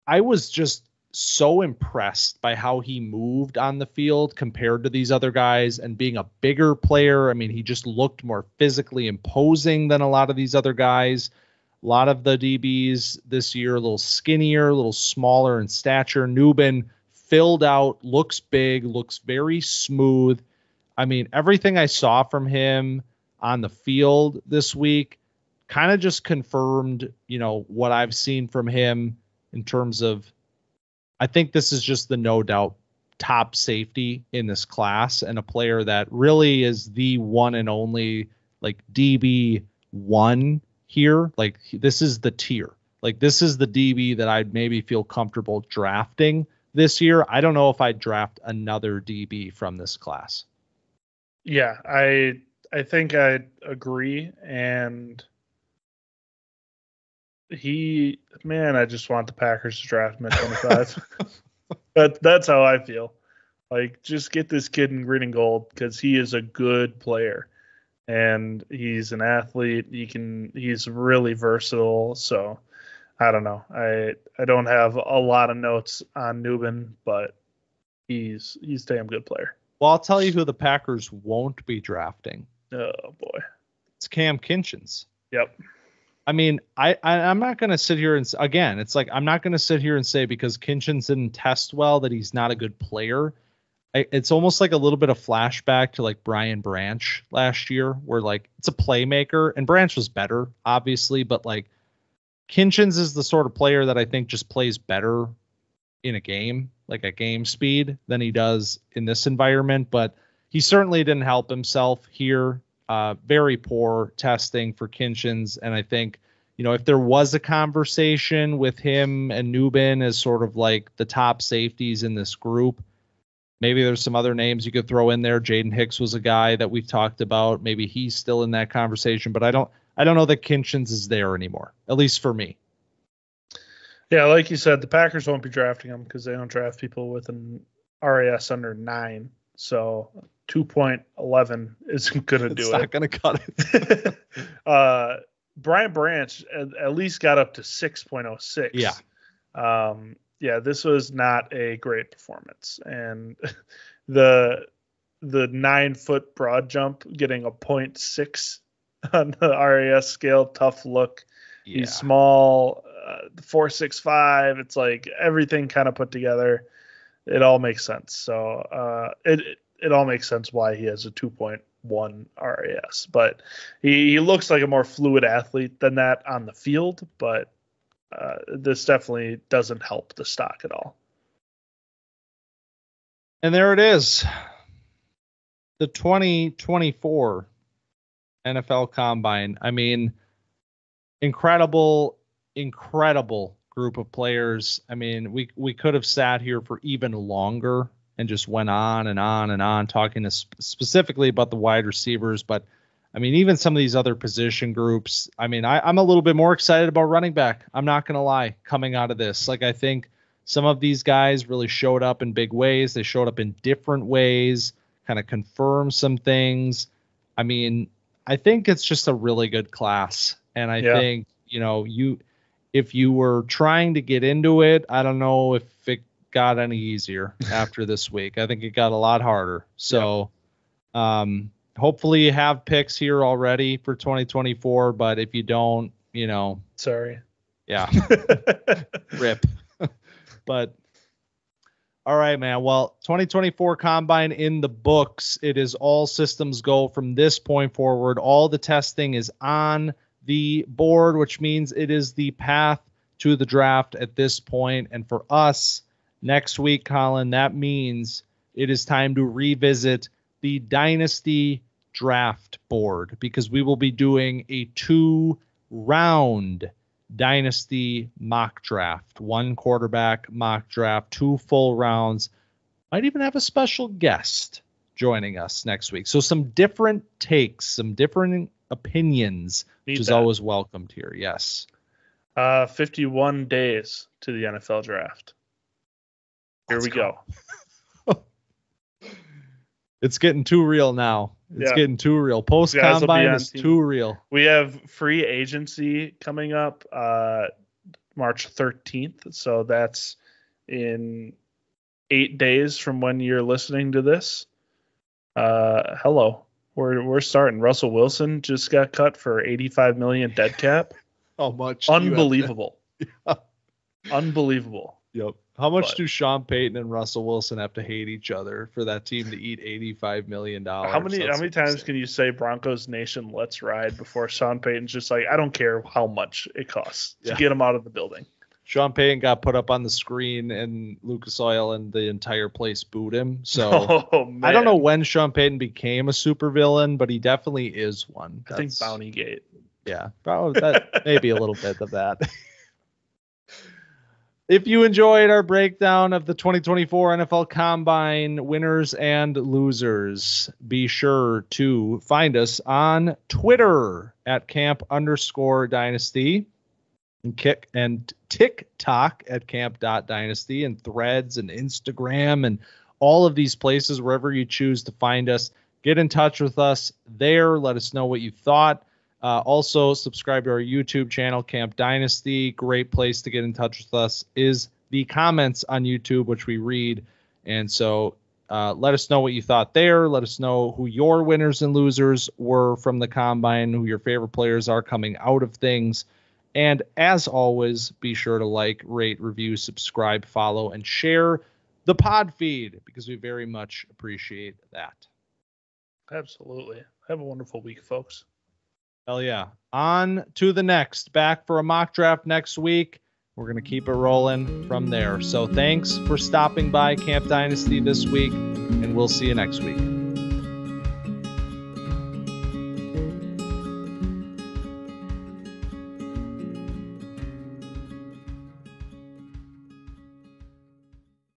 I was just so impressed by how he moved on the field compared to these other guys, and being a bigger player. I mean, he just looked more physically imposing than a lot of these other guys. A lot of the DBs this year, a little skinnier, a little smaller in stature. Nubin filled out, looks big, looks very smooth. I mean, everything I saw from him on the field this week kind of just confirmed, what I've seen from him in terms of, I think this is just the no doubt top safety in this class, and a player that really is the one and only like DB one here. Like, this is the tier. Like, this is the DB that I'd maybe feel comfortable drafting this year. I don't know if I'd draft another DB from this class. Yeah, I think I agree. And I just want the Packers to draft him at 25. That's how I feel. Like, just get this kid in green and gold, because he is a good player. And he's an athlete. He's really versatile. So I don't know. I don't have a lot of notes on Nubin, but he's a damn good player. Well, I'll tell you who the Packers won't be drafting. Oh boy. It's Kamren Kinchens. Yep. I mean, I'm not going to sit here and, again, it's like, I'm not going to sit here and say because Kinchens didn't test well that he's not a good player. It's almost like a little bit of flashback to like Brian Branch last year, where like it's a playmaker, and Branch was better, obviously, but like Kinchens is the sort of player that I think just plays better in a game, like at game speed, than he does in this environment. But he certainly didn't help himself here. Very poor testing for Kinchens. And I think, if there was a conversation with him and Nubin as sort of like the top safeties in this group, maybe there's some other names you could throw in there. Jaden Hicks was a guy that we've talked about. Maybe he's still in that conversation, but I don't know that Kinchens is there anymore, at least for me. Yeah, like you said, the Packers won't be drafting him because they don't draft people with an RAS under 9. So 2.11 isn't going to do it. It's not going to cut it. Brian Branch at least got up to 6.06. Yeah. Yeah, this was not a great performance. And the 9-foot broad jump getting a 0.6 on the RAS scale, tough look. Yeah. He's small, 4.65. It's like everything kind of put together. It all makes sense. So it all makes sense why he has a 2.1 RAS. But he looks like a more fluid athlete than that on the field. But this definitely doesn't help the stock at all. And there it is. The 2024 NFL Combine. I mean, incredible group of players. I mean, we could have sat here for even longer and just went on and on and on talking specifically about the wide receivers. But I mean, even some of these other position groups, I mean, I'm a little bit more excited about running back. I'm not going to lie, coming out of this. Like, I think some of these guys really showed up in big ways. They showed up in different ways, kind of confirmed some things. I mean, I think it's just a really good class. And I think, if you were trying to get into it, I don't know if it got any easier after this week. I think it got a lot harder. So, hopefully you have picks here already for 2024, but if you don't, sorry. Yeah. Rip. But all right, man. Well, 2024 Combine in the books. It is all systems go from this point forward. All the testing is on the board, which means it is the path to the draft at this point. And for us next week, Collin, that means it is time to revisit the Dynasty draft board, because we will be doing a 2-round Dynasty mock draft, 1 quarterback mock draft, 2 full rounds. Might even have a special guest joining us next week. So some different takes, some different opinions, which is always welcomed here. Yes. 51 days to the NFL draft. Here we go. It's getting too real now. It's getting too real. Post combine is too real. We have free agency coming up March 13th. So that's in 8 days from when you're listening to this, hello. We're starting. Russell Wilson just got cut for $85 million dead cap. How much? Unbelievable. Unbelievable. Yep. How much do Sean Payton and Russell Wilson have to hate each other for that team to eat $85 million? How many times can you say Broncos Nation, let's ride, before Sean Payton's just like, I don't care how much it costs to get him out of the building? Sean Payton got put up on the screen and Lucas Oil and the entire place booed him. So I don't know when Sean Payton became a supervillain, but he definitely is one. I think Bountygate. Yeah, probably that, maybe a little bit of that. If you enjoyed our breakdown of the 2024 NFL Combine winners and losers, be sure to find us on Twitter at camp_dynasty and TikTok at camp.dynasty and Threads and Instagram and all of these places, wherever you choose to find us. Get in touch with us there. Let us know what you thought. Also, subscribe to our YouTube channel, Camp Dynasty. Great place to get in touch with us is the comments on YouTube, which we read. And so let us know what you thought there. Let us know who your winners and losers were from the Combine, who your favorite players are coming out of things. And as always, be sure to like, rate, review, subscribe, follow, and share the pod feed because we very much appreciate that. Absolutely. Have a wonderful week, folks. Hell yeah. On to the next. Back for a mock draft next week. We're going to keep it rolling from there. So thanks for stopping by Camp Dynasty this week, and we'll see you next week.